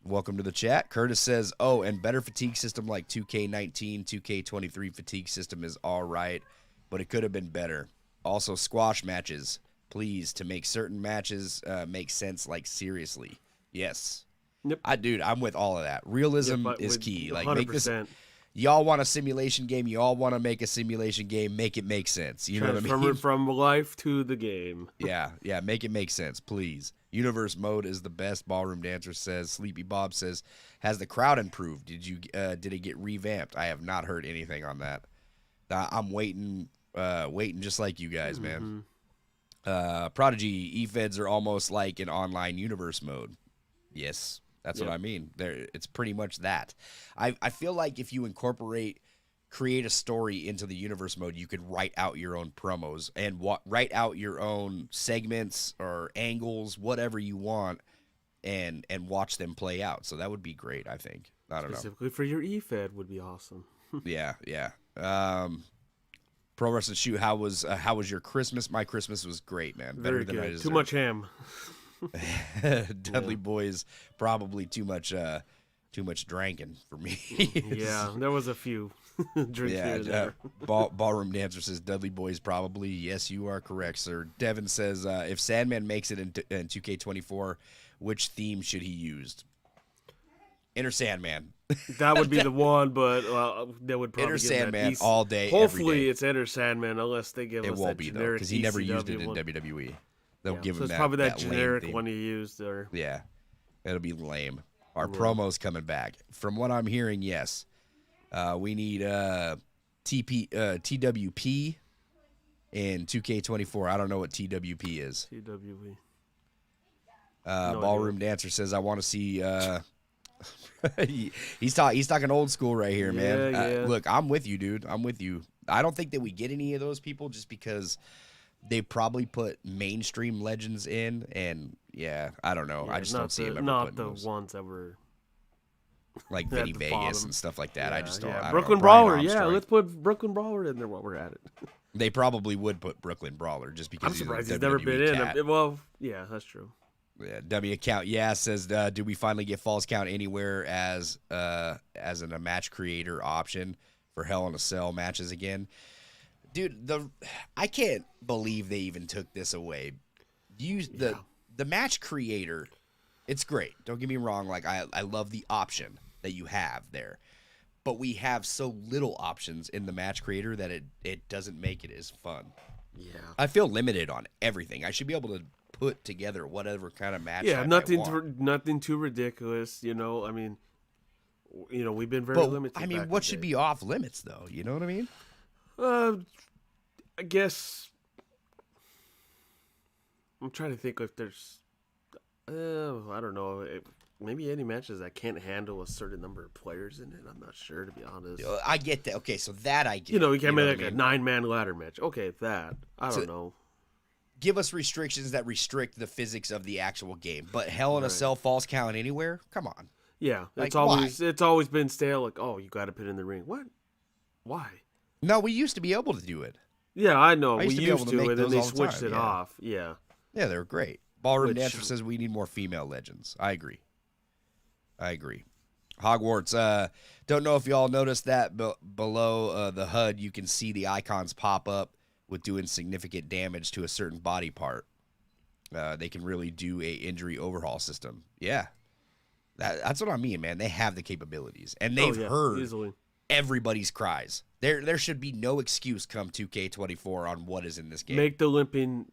Welcome to the chat. Curtis says, oh, and better fatigue system like 2K19, 2K23 fatigue system is all right, but it could have been better. Also, squash matches, please, to make certain matches make sense, like seriously. Yes. Yep. I'm with all of that. Realism is key. 100%. Like, make this. Y'all want a simulation game. You all want to make a simulation game. Make it make sense. You know what I mean? From life to the game. Yeah. Make it make sense, please. Universe mode is the best. Ballroom Dancer says. Sleepy Bob says, has the crowd improved? Did it get revamped? I have not heard anything on that. I'm waiting just like you guys, man. Prodigy, E-Feds are almost like an online universe mode. Yes, that's what I mean. It's pretty much that. I feel like if you create a story into the universe mode, you could write out your own promos and write out your own segments or angles, whatever you want, and watch them play out. So that would be great, I think. I don't know. Specifically for your E-Fed would be awesome. Yeah. Pro Wrestling Shoot, how was your Christmas? My Christmas was great, man. Better than I deserved. Too much ham. Dudley Boys, probably too much drinking for me. Yeah, there was a few drinks here and there. Ballroom Dancer says Dudley Boys probably. Yes, you are correct, sir. Devin says if Sandman makes it in 2K24, which theme should he use? Inner Sandman. That would be the one, but that would probably Inner Sandman all day. Hopefully, every day. It's Inner Sandman, unless they give us it won't that be though, generic because he never used it in one. WWE. They'll give so him it's that. probably that lame generic theme. one you used there. Yeah, it'll be lame. Our promo's coming back. From what I'm hearing, yes. We need TWP and 2K24. I don't know what TWP is. TWP. Ballroom Dancer says, I want to see... he's talking old school right here, man. Yeah. Look, I'm with you, dude. I'm with you. I don't think that we get any of those people just because they probably put mainstream legends in, and I don't know. I just don't see him ever not putting the those. ones that were like Vinny Vegas and stuff like that. I just don't. I don't Brooklyn know. Brian Brawler. Yeah, Armstrong. let's put Brooklyn Brawler in there while we're at it. They probably would put Brooklyn Brawler just because I'm surprised he's he's never been cat. in. Well, yeah, that's true. Yeah, dummy account. Yeah, says, do we finally get Falls Count Anywhere as a match creator option for Hell in a Cell matches again? Dude, I can't believe they even took this away. The match creator, it's great. Don't get me wrong. Like I love the option that you have there, but we have so little options in the match creator that it doesn't make it as fun. Yeah, I feel limited on everything. I should be able to put together whatever kind of match. Yeah, I nothing too ridiculous. I mean, we've been very limited. I mean, what should be off limits though? You know what I mean? I guess I'm trying to think if there's. I don't know. Maybe any matches that can't handle a certain number of players in it. I'm not sure, to be honest. I get that. Okay, so that I get. You can't make like a 9-man ladder match. Okay, that I don't know. Give us restrictions that restrict the physics of the actual game. But Hell in a Cell, Falls Count Anywhere? Come on. Yeah, Like, it's always been stale. Like, oh, you got to put it in the ring. What? Why? No, we used to be able to do it. Yeah, I know. I used we to be able used to to, make and then those they all the switched time, it yeah. off. Yeah. Yeah, they're great. Ballroom Dancer says we need more female legends. I agree. Hogwarts. Don't know if y'all noticed that below the HUD, you can see the icons pop up with doing significant damage to a certain body part. They can really do a injury overhaul system. Yeah. That's what I mean, man. They have the capabilities. And they've heard easily everybody's cries. There should be no excuse come 2K24 on what is in this game. Make the limping,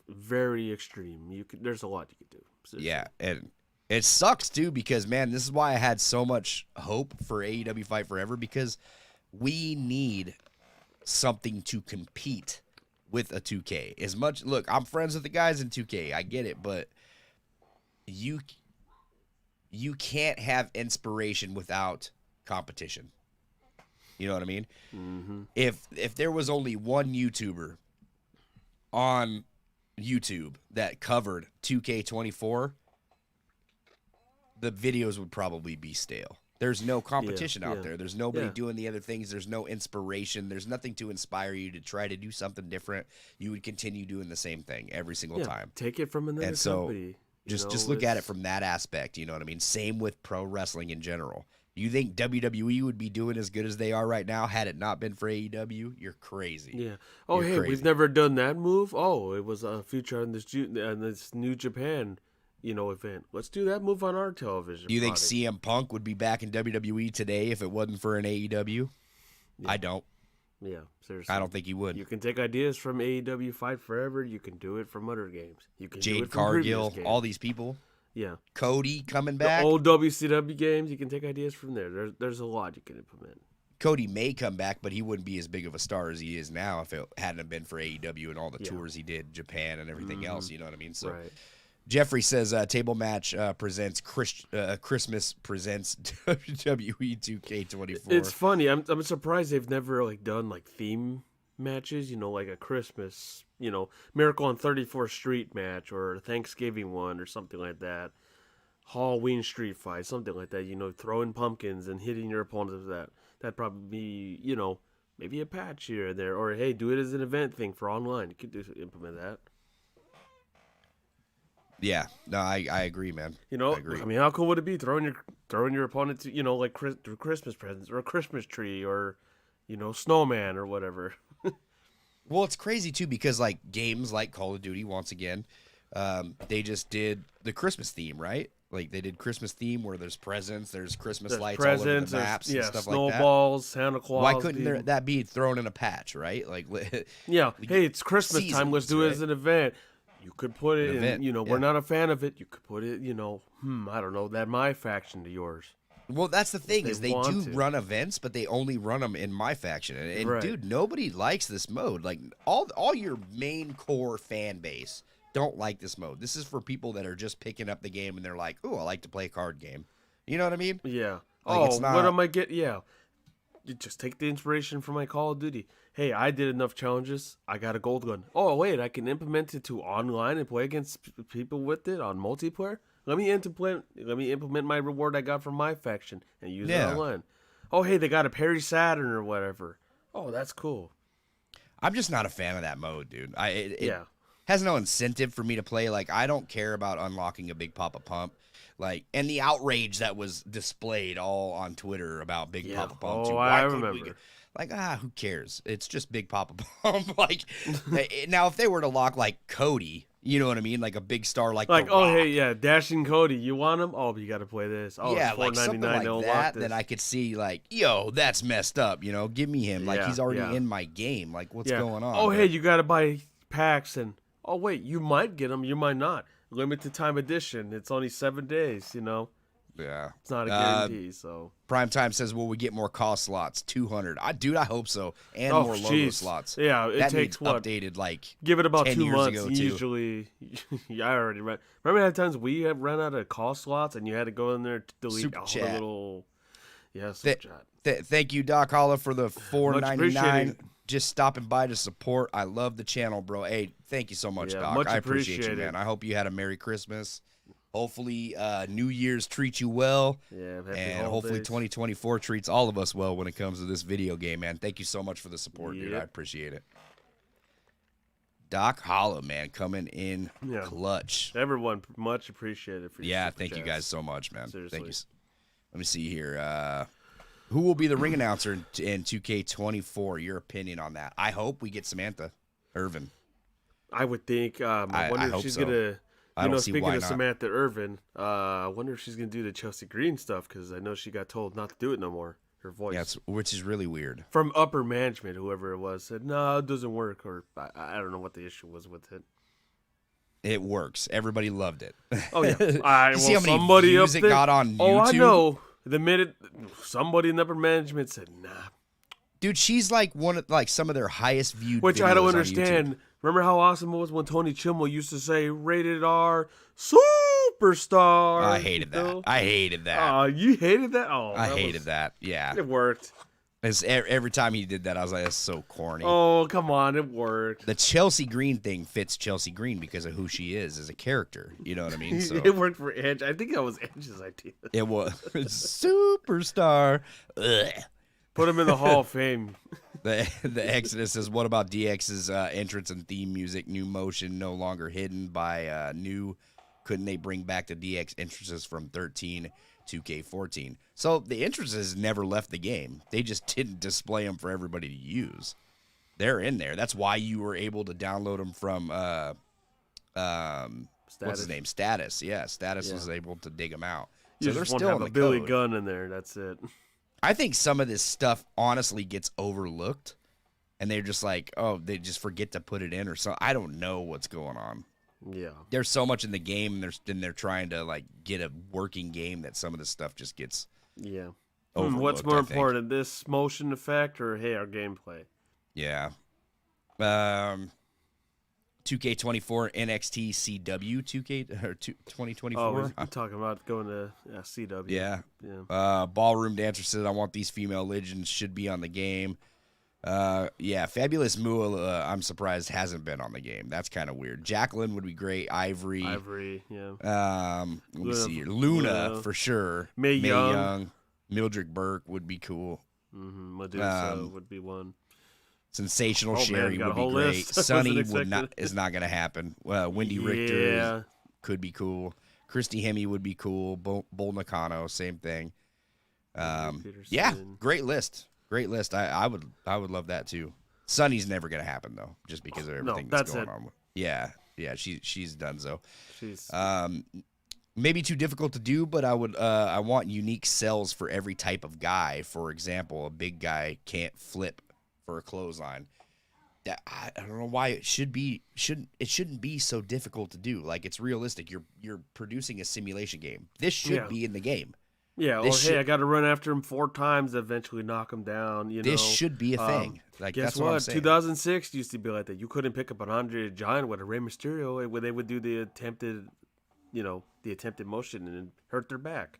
very extreme. There's a lot you could do. Seriously. Yeah, and it sucks, too, because, man, this is why I had so much hope for AEW Fight Forever, because we need something to compete with a 2K. Look, I'm friends with the guys in 2K. I get it, but you can't have inspiration without competition. You know what I mean? Mm-hmm. If there was only one YouTuber on YouTube that covered 2K24, the videos would probably be stale. There's no competition out there. There's nobody doing the other things. There's no inspiration. There's nothing to inspire you to try to do something different. You would continue doing the same thing every single time. Take it from another company. Just look at it from that aspect. You know what I mean? Same with pro wrestling in general. You think WWE would be doing as good as they are right now had it not been for AEW? You're crazy. Yeah. Oh, hey, we've never done that move. Oh, it was a feature on this New Japan, event. Let's do that move on our television. Do you think CM Punk would be back in WWE today if it wasn't for an AEW? Yeah. I don't. Yeah, seriously. I don't think he would. You can take ideas from AEW Fight Forever. You can do it from other games. You can Jade do it from Cargill, all these people. Yeah. Cody coming back. The old WCW games, you can take ideas from there. There's a lot you can implement. Cody may come back, but he wouldn't be as big of a star as he is now if it hadn't been for AEW and all the tours he did, Japan and everything else. You know what I mean? So, Jeffrey says Table Match presents Christmas presents WWE 2K24. It's funny. I'm surprised they've never done theme matches. Like a Christmas, Miracle on 34th Street match or a Thanksgiving one or something like that. Halloween street fight, something like that. Throwing pumpkins and hitting your opponents with that. That'd probably be, maybe a patch here or there. Or, hey, do it as an event thing for online. You could implement that. Yeah, no, I agree, man. I agree. I mean, how cool would it be throwing your opponent to, through Christmas presents or a Christmas tree or, snowman or whatever. Well, it's crazy too because games like Call of Duty, once again, they just did the Christmas theme, right? They did Christmas theme where there's presents, there's Christmas lights all over the maps and stuff like that. Snowballs, Santa Claus. Why couldn't that be thrown in a patch, right? Yeah, hey, it's Christmas time. Let's do it as an event. You could put it in, event. we're not a fan of it. You could put it, I don't know, that my faction to yours. Well, that's the thing is they do to. run events, but they only run them in my faction. And Right. dude, nobody likes this mode. Like all your main core fan base don't like this mode. This is for people that are just picking up the game and they're like, "Oh, I like to play a card game." You know what I mean? Yeah. Like, it's not... what am I getting? Yeah. You just take the inspiration from my Call of Duty. Hey, I did enough challenges. I got a gold gun. Oh, wait, I can implement it to online and play against people with it on multiplayer? Let me implement my reward I got from my faction and use it online. Oh, hey, they got a Perry Saturn or whatever. Oh, that's cool. I'm just not a fan of that mode, dude. It has no incentive for me to play. Like, I don't care about unlocking a Big Papa Pump. Like, and the outrage that was displayed all on Twitter about Big Papa Pump. Oh, I remember. Like, who cares? It's just Big Papa Pump. Like, now if they were to lock, like, Cody, you know what I mean? Like a big star like The Rock. Hey, yeah, Dashing Cody, you want him? Oh, but you got to play this. Oh, yeah, it's like something like that, then I could see, like, yo, that's messed up, give me him. Like, he's already in my game. Like, what's going on? Oh, hey, you got to buy packs, and, oh, wait, you might get them, you might not. Limited time edition. It's only 7 days, Yeah. It's not a guarantee, so. Primetime says, will we get more cost slots? 200. Dude, I hope so. And more logo slots. Yeah, it takes what? Updated, like, give it about 10 2 years months. ago, Usually, yeah, I already read. Remember that times we have ran out of cost slots and you had to go in there to delete all the little. Yeah, super chat. Thank you, Doc Holla, for the $4.99. Just stopping by to support. I love the channel, bro. Hey, thank you so much, Doc. I appreciate you, man. I hope you had a Merry Christmas. Hopefully, New Year's treats you well. Yeah, and hopefully 2024 treats all of us well when it comes to this video game, man. Thank you so much for the support, dude. I appreciate it. Doc Holla, man, coming in clutch. Everyone, much appreciated for your super thank chats. you guys so much, man. Seriously. Thank you. Let me see here. Who will be the ring announcer in 2K24? Your opinion on that? I hope we get Samantha Irvin. I would think. I wonder if she's going to, speaking of Samantha Irvin, I wonder if she's going to do the Chelsea Green stuff because I know she got told not to do it no more. Her voice. Yeah, which is really weird. From upper management, whoever it was, said, no, it doesn't work. Or I don't know what the issue was with it. It works. Everybody loved it. Oh, yeah. See how many views it got on YouTube? Oh, I know. The minute somebody in upper management said, nah. Dude, she's like some of their highest viewed Which videos I don't understand. Remember how awesome it was when Tony Chimmel used to say, rated R superstar. I hated that. I hated that. Oh, you hated that? Oh, I hated that. Yeah. It worked. Every time he did that, I was like, that's so corny. Oh, come on. It worked. The Chelsea Green thing fits Chelsea Green because of who she is as a character. You know what I mean? So, it worked for Edge. I think that was Edge's idea. It was. Superstar. Ugh. Put him in the Hall of Fame. The Exodus says, what about DX's entrance and theme music? New motion, no longer hidden by new. Couldn't they bring back the DX entrances from 13 2K14? So the entrances never left the game. They just didn't display them for everybody to use. They're in there. That's why you were able to download them from what's his name? Status. Yeah, Status was able to dig them out. You so just they're still have in a the Billy code. Gunn in there. That's it. I think some of this stuff honestly gets overlooked, and they're just like, oh, they just forget to put it in or something. I don't know what's going on. Yeah, there's so much in the game, and they're trying to like get a working game that some of this stuff just gets overlooked. What's more important, this motion effect or our gameplay? Yeah. 2K24 NXT CW 2K or 2024. Oh, I'm talking about going to CW. Yeah. Ballroom Dancer said, I want these female legends should be on the game. Fabulous Moolah, I'm surprised hasn't been on the game. That's kind of weird. Jacqueline would be great. Ivory, yeah. Let me see here. Luna for sure. May Young. Mildred Burke would be cool. Mm-hmm. Medusa would be one. Sensational Sherry would be great. Sunny is not going to happen. Wendy Richter could be cool. Christy Hemme would be cool. Bull Nakano, same thing. Great list. Great list. I would love that too. Sunny's never going to happen though, just because of everything that's going on. Yeah, she's done so. Maybe too difficult to do, but I want unique cells for every type of guy. For example, a big guy can't flip for a clothesline. I don't know why it shouldn't be so difficult to do. Like, it's realistic. You're producing a simulation game. This should be in the game. Yeah, hey, I got to run after him 4 times to eventually knock him down. This should be a thing. Like, guess that's what I'm saying. 2006 used to be like that. You couldn't pick up an Andre the Giant with a Rey Mysterio where they would do the attempted motion and hurt their back.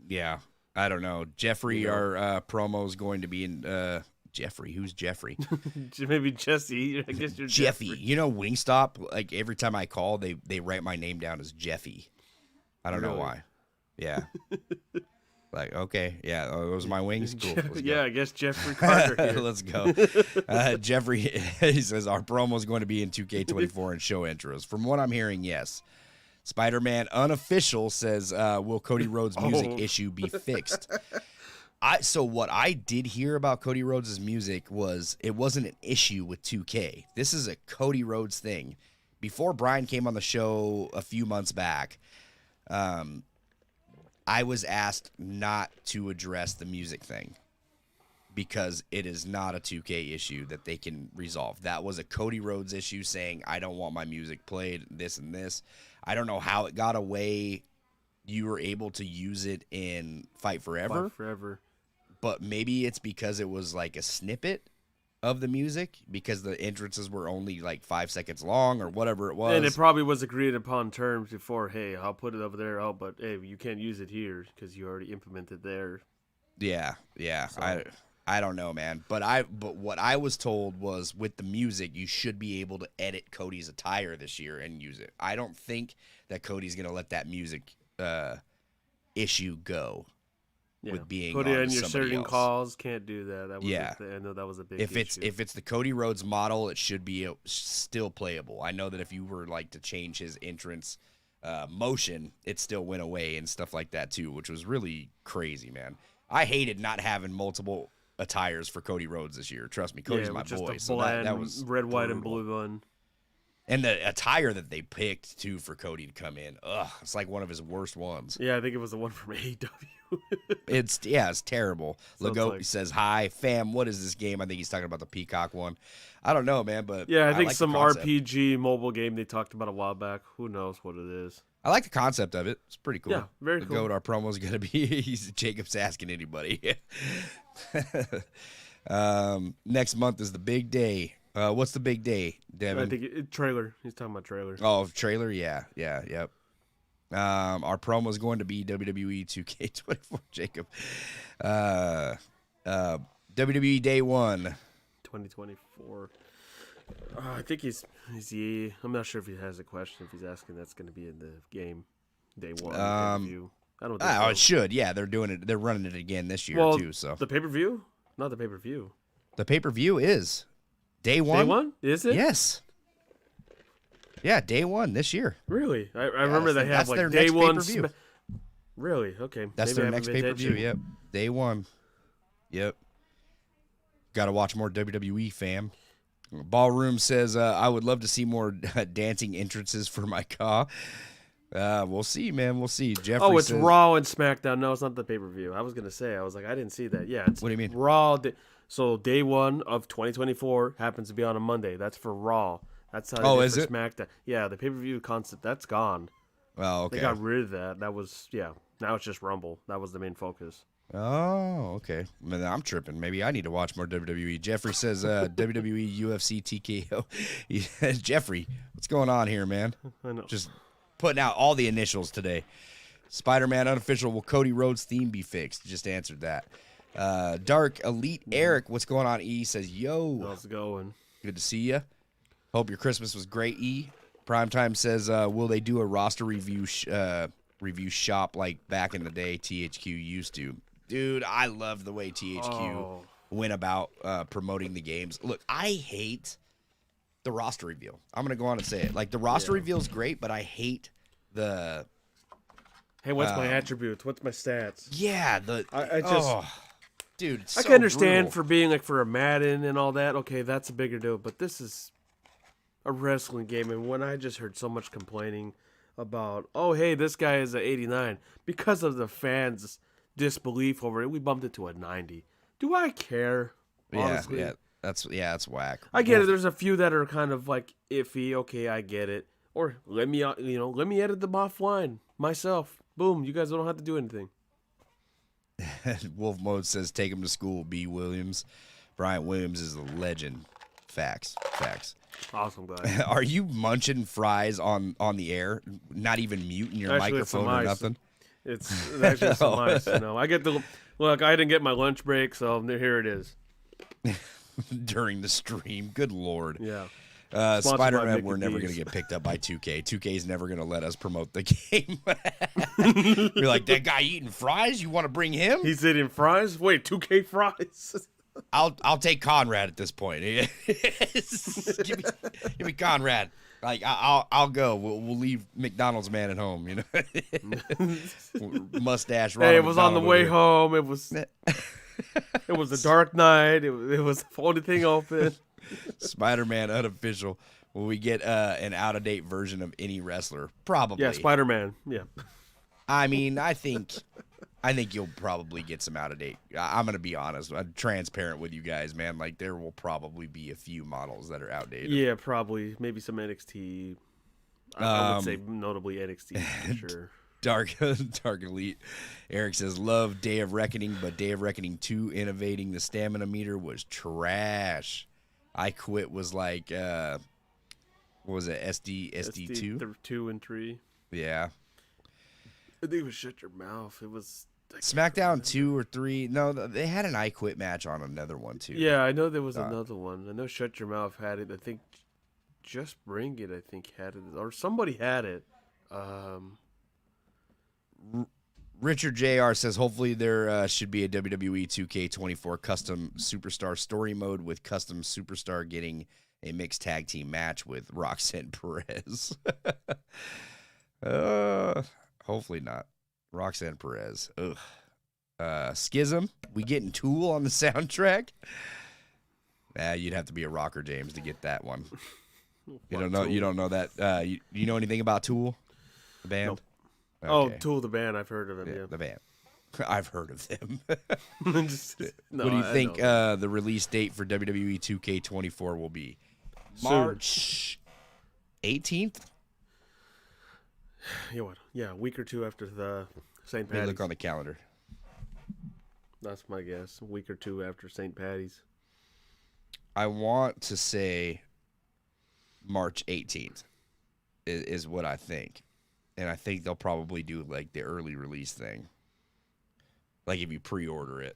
Yeah, I don't know. Jeffrey, our promo is going to be in. Jeffrey, who's Jeffrey? Maybe Jesse. I guess you're Jeffy. Jeffrey. You know, Wingstop. Like, every time I call, they write my name down as Jeffy. I don't know why. Yeah. Like, okay, yeah, those are my wings. Cool. I guess Jeffrey Carter here. Let's go. Jeffrey, he says, our promo is going to be in 2K24 and show intros. From what I'm hearing, yes. Spider-Man Unofficial says, will Cody Rhodes' music issue be fixed? So what I did hear about Cody Rhodes' music was it wasn't an issue with 2K. This is a Cody Rhodes thing. Before Brian came on the show a few months back, I was asked not to address the music thing because it is not a 2K issue that they can resolve. That was a Cody Rhodes issue saying, I don't want my music played, this and this. I don't know how it got away. You were able to use it in Fight Forever. But maybe it's because it was like a snippet of the music because the entrances were only like 5 seconds long or whatever it was. And it probably was agreed upon terms before, hey, I'll put it over there. Oh, but hey, you can't use it here because you already implemented there. Yeah. So. I don't know, man. But what I was told was with the music, you should be able to edit Cody's attire this year and use it. I don't think that Cody's going to let that music issue go. With being put it on in your certain else. Calls, can't do that. I know that was a big issue. If it's the Cody Rhodes model, it should be still playable. I know that if you were like to change his entrance motion, it still went away and stuff like that too, which was really crazy, man. I hated not having multiple attires for Cody Rhodes this year. Trust me, Cody's my boy. So that was red, white, and blue one. And the attire that they picked too for Cody to come in, it's like one of his worst ones. Yeah, I think it was the one from AEW. It's terrible. Lagote says, hi, fam, what is this game? I think he's talking about the Peacock one. I don't know, man, but yeah, I think like some RPG mobile game they talked about a while back. Who knows what it is? I like the concept of it. It's pretty cool. Yeah, very cool. Lagote, our promo is going to be, Jacob's asking anybody. Next month is the big day. What's the big day, Devin? I think trailer. He's talking about trailer. Oh, trailer? Yeah, yep. Our promo is going to be WWE 2K24, Jacob. WWE Day 1. 2024. I think he's I'm not sure if he has a question, if he's asking that's going to be in the game. Day 1. I don't think so. It should. Yeah, they're doing it. They're running it again this year, too. So the pay-per-view? Not the pay-per-view. The pay-per-view is Day 1. Day 1? Is it? Yes. Yeah, Day 1 this year. Really? I remember they have like their Day next 1. pay-per-view. Really? Okay. That's their next pay-per-view. Yep. Day 1. Yep. Got to watch more WWE, fam. Ballroom says, I would love to see more dancing entrances for my car. We'll see, man. We'll see. Jeffrey it's says, Raw and SmackDown. No, it's not the pay-per-view. I was going to say. I was like, I didn't see that. Yeah. It's what do you mean? Raw. So Day 1 of 2024 happens to be on a Monday. That's for Raw. That's how it is for SmackDown. Yeah, the pay-per-view concept, that's gone. Oh, okay. They got rid of that. That was, now it's just Rumble. That was the main focus. Oh, okay. I'm tripping. Maybe I need to watch more WWE. Jeffrey says WWE UFC TKO. Jeffrey, what's going on here, man? I know. Just putting out all the initials today. Spider-Man Unofficial, will Cody Rhodes' theme be fixed? Just answered that. Dark Elite Eric, what's going on? E says, yo. How's it going? Good to see you. Hope your Christmas was great, E. Primetime says, will they do a roster review shop like back in the day THQ used to? Dude, I love the way THQ went about promoting the games. Look, I hate the roster reveal. I'm going to go on and say it. Like, the roster reveal is great, but I hate the... Hey, what's my attributes? What's my stats? Yeah, I just... dude, it's I so can understand brutal. for being like for a Madden and all that. Okay, that's a bigger deal, but this is a wrestling game, and when I just heard so much complaining about, oh, hey, this guy is an 89 because of the fans' disbelief over it, we bumped it to a 90. Do I care? Honestly? Yeah. That's whack. I get it. There's a few that are kind of like iffy. Okay, I get it. Or let me edit them offline myself. Boom, you guys don't have to do anything. Wolf Mode says take him to school. B. Williams, Bryant Williams is a legend. Facts. Awesome guy. Are you munching fries on the air? Not even muting your microphone or nothing? It's actually some ice. I get look. I didn't get my lunch break, so here it is. During the stream, good lord. Yeah. Spider-Man, we're never going to get picked up by 2K. 2K is never going to let us promote the game. You're like, that guy eating fries? You want to bring him? He's eating fries? Wait, 2K fries? I'll take Conrad at this point. give me Conrad. Like I'll go. We'll leave McDonald's man at home. Mustache. Hey, it was on the way home. It was a dark night. It was the only thing open. Spider-Man unofficial. Will we get an out-of-date version of any wrestler? Probably. Yeah, Spider-Man. Yeah. I mean, I think you'll probably get some out-of-date. I'm going to be honest. I'm transparent with you guys, man. Like, there will probably be a few models that are outdated. Yeah, probably. Maybe some NXT. I would say notably NXT for sure. Dark Elite. Eric says, love Day of Reckoning, but Day of Reckoning 2 innovating the stamina meter was trash. I Quit was like, what was it, SD2? 2 and 3. Yeah. I think it was Shut Your Mouth. It was SmackDown 2 or 3. No, they had an I Quit match on another one, too. Yeah, I know there was another one. I know Shut Your Mouth had it. I think Just Bring It, had it. Or somebody had it. Richard JR says, hopefully there should be a WWE 2K24 custom superstar story mode with custom superstar getting a mixed tag team match with Roxanne Perez. Hopefully not. Roxanne Perez. Ugh. Schism. We getting Tool on the soundtrack? You'd have to be a rocker, James, to get that one. You don't know that. You know anything about Tool, the band? Nope. Okay. Oh, Tool the band. I've heard of him. Yeah. The band. I've heard of them. What do you think the release date for WWE 2K24 will be? March 18th? Yeah, a week or two after the St. Let me Patty's. look on the calendar. That's my guess. A week or two after St. Patty's. I want to say March 18th is what I think. And I think they'll probably do like the early release thing. Like if you pre-order it.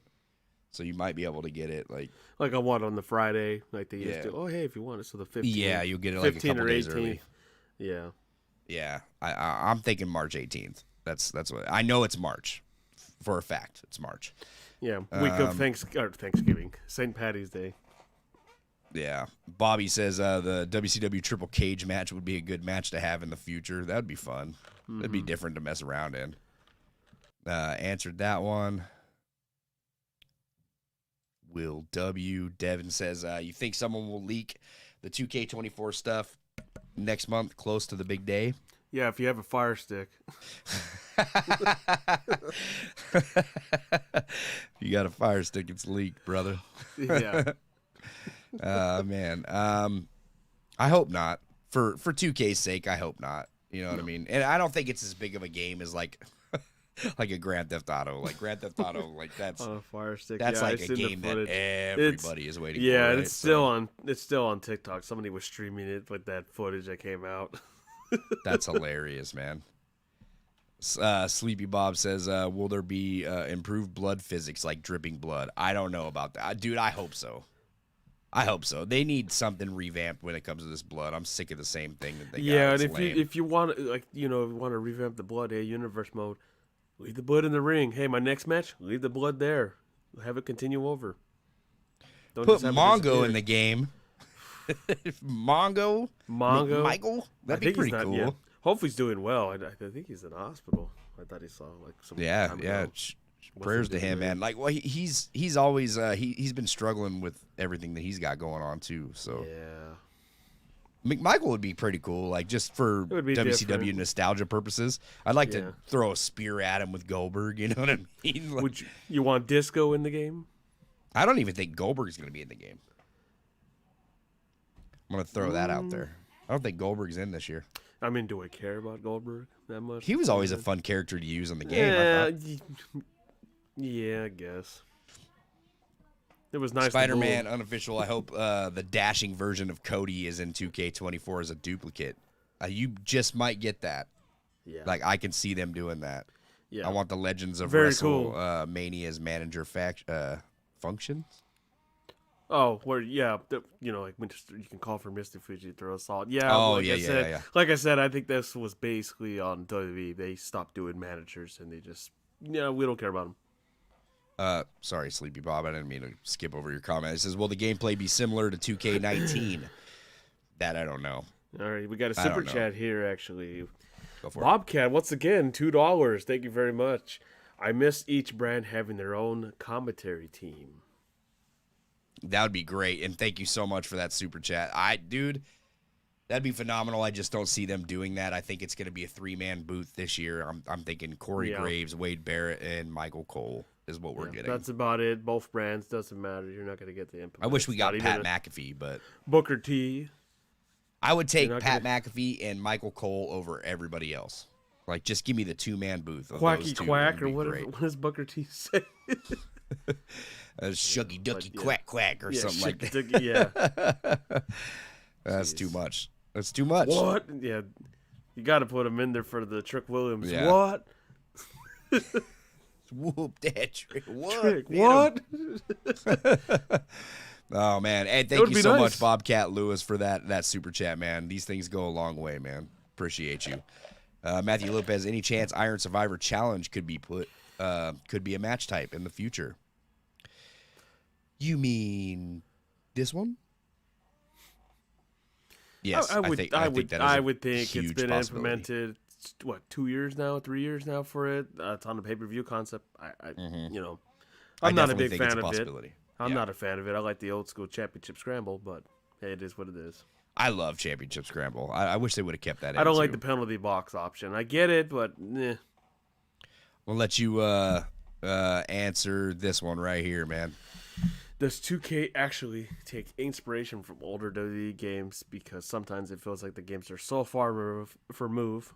So you might be able to get it like I want on the Friday like they used to. Oh, hey, if you want it, so the 15th. Yeah, you'll get it like a couple days early. Yeah. Yeah, I'm thinking March 18th. That's what I know. It's March for a fact. It's March. Yeah, week of Thanksgiving, St. Patty's Day. Yeah, Bobby says the WCW Triple Cage match would be a good match to have in the future. That'd be fun. Mm-hmm. That'd be different to mess around in. Answered that one. Will W. Devin says, you think someone will leak the 2K24 stuff next month, close to the big day? Yeah, if you have a Fire Stick. You got a Fire Stick, it's leaked, brother. Yeah. Man. I hope not. For 2K's sake, I hope not. You know what I mean? And I don't think it's as big of a game as like a Grand Theft Auto. Like Grand Theft Auto, like that's on a Fire Stick. That's like a game that everybody is waiting for. Yeah, right? it's still on TikTok. Somebody was streaming it with that footage that came out. That's hilarious, man. Sleepy Bob says, will there be improved blood physics like dripping blood? I don't know about that. Dude, I hope so. I hope so. They need something revamped when it comes to this blood. I'm sick of the same thing that they got. Yeah, and if you want to revamp the blood, universe mode, leave the blood in the ring. Hey, my next match, leave the blood there. Have it continue over. Don't put Mongo in the game. Mongo, Michael, that'd be pretty cool. Yeah. Hopefully he's doing well. I think he's in the hospital. I thought he saw like some. Yeah. Prayers to him, man. Like, well, he's always he's been struggling with everything that he's got going on too. So yeah, McMichael would be pretty cool. Like just for WCW nostalgia purposes, I'd like to throw a spear at him with Goldberg. You know what I mean? Like, you want Disco in the game? I don't even think Goldberg's going to be in the game. I'm gonna throw that out there. I don't think Goldberg's in this year. I mean, do I care about Goldberg that much? He was always a fun character to use in the game. Yeah, I guess. It was nice. Spider-Man unofficial. I hope the dashing version of Cody is in 2K24 as a duplicate. You just might get that. Yeah. Like, I can see them doing that. Yeah. I want the Legends of Very cool. Mania's manager functions. Oh, where like when you can call for Mystic Fuji throw assault. Yeah. Yeah. Like I said, I think this was basically on WWE. They stopped doing managers and they just we don't care about them. Sorry, Sleepy Bob. I didn't mean to skip over your comment. It says, will the gameplay be similar to 2K19? That I don't know. All right, we got a super chat here, actually. Go for Bobcat, once again, $2. Thank you very much. I miss each brand having their own commentary team. That would be great, and thank you so much for that super chat. Dude, that'd be phenomenal. I just don't see them doing that. I think it's going to be a 3-man booth this year. I'm thinking Corey Graves, Wade Barrett, and Michael Cole is what we're getting. That's about it. Both brands, doesn't matter. You're not going to get the input. I wish we got Pat McAfee, but Booker T. I would take Pat McAfee and Michael Cole over everybody else. Like, just give me the 2-man booth. Quacky Quack, or what does Booker T say? Shuggy Ducky Quack Quack or something like that. Ducky, yeah. That's too much. That's too much. What? Yeah. You got to put him in there for the Trick Williams. Yeah. What? Whoop that trick. What? Trick. What? Oh, man. Hey, thank you so much, Bobcat Lewis, for that super chat, man. These things go a long way, man. Appreciate you. Matthew Lopez, any chance Iron Survivor Challenge could be a match type in the future? You mean this one? Yes, I think it's been implemented. What, 2 years now, 3 years now for it? It's on the pay-per-view concept. I'm not a big fan of it. I'm not a fan of it. I like the old school championship scramble, but hey, it is what it is. I love championship scramble. I wish they would have kept that in. I don't like the penalty box option. I get it, but We'll let you answer this one right here, man. Does 2K actually take inspiration from older WWE games? Because sometimes it feels like the games are so far removed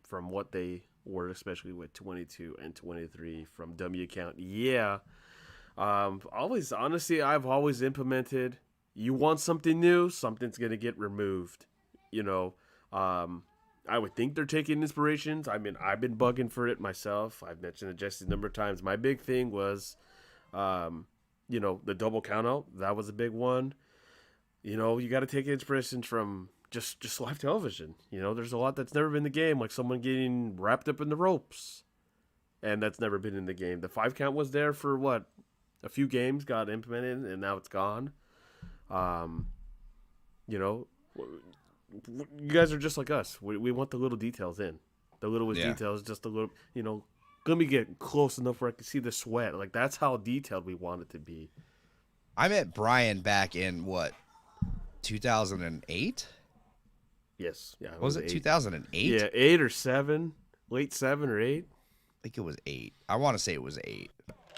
from what they were, especially with 22 and 23 from W count. Yeah. I've always implemented, you want something new, something's going to get removed. I would think they're taking inspirations. I mean, I've been bugging for it myself. I've mentioned it just a number of times. My big thing was, the double count out. That was a big one. You got to take inspirations from just live television. There's a lot that's never been in the game, like someone getting wrapped up in the ropes. And that's never been in the game. The 5 count was there for what? A few games got implemented, and now it's gone. You guys are just like us. We want the little details in. The littlest details, just a little, let me get close enough where I can see the sweat. Like, that's how detailed we want it to be. I met Brian back in, 2008? Yes. Yeah. Was it 2008? Yeah, 8 or 7. Late 7 or 8. I think it was 8. I want to say it was 8.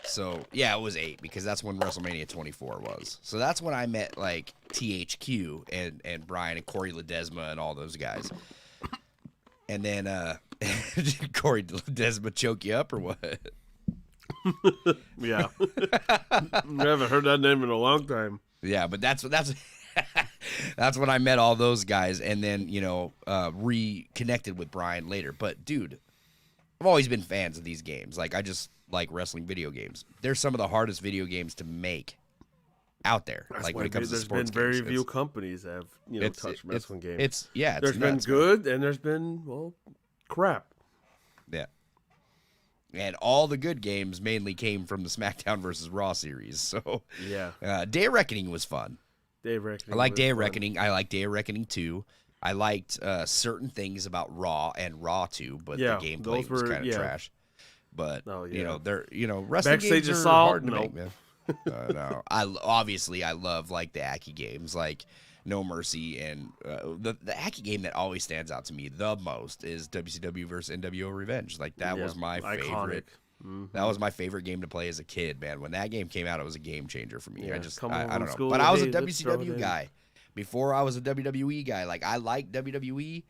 So, yeah, it was 8 because that's when WrestleMania 24 was. So that's when I met, THQ and Brian and Corey Ledesma and all those guys. And then, did Corey Ledesma choke you up or what? Yeah. I haven't heard that name in a long time. Yeah, but that's that's when I met all those guys and then, reconnected with Brian later. But, dude, I've always been fans of these games. I just like wrestling video games. They're some of the hardest video games to make out there. When it comes to sports games. There's been very few companies that have, touched wrestling games. There's been good and there's been, crap. Yeah. And all the good games mainly came from the SmackDown versus Raw series. So, yeah. Day of Reckoning was fun. Day of Reckoning. I like Day of Reckoning. I like Day of Reckoning 2. I liked certain things about Raw and Raw 2, but the gameplay was kind of trash. But they're wrestling Backstage games Assault, are hard to make, man. No, I love the Aki games like No Mercy and the Aki game that always stands out to me the most is WCW versus NWO Revenge. That was my favorite. Mm-hmm. That was my favorite game to play as a kid, man. When that game came out, it was a game changer for me. I don't know, but I was a WCW guy. before I was a WWE guy. Like, I like WWE,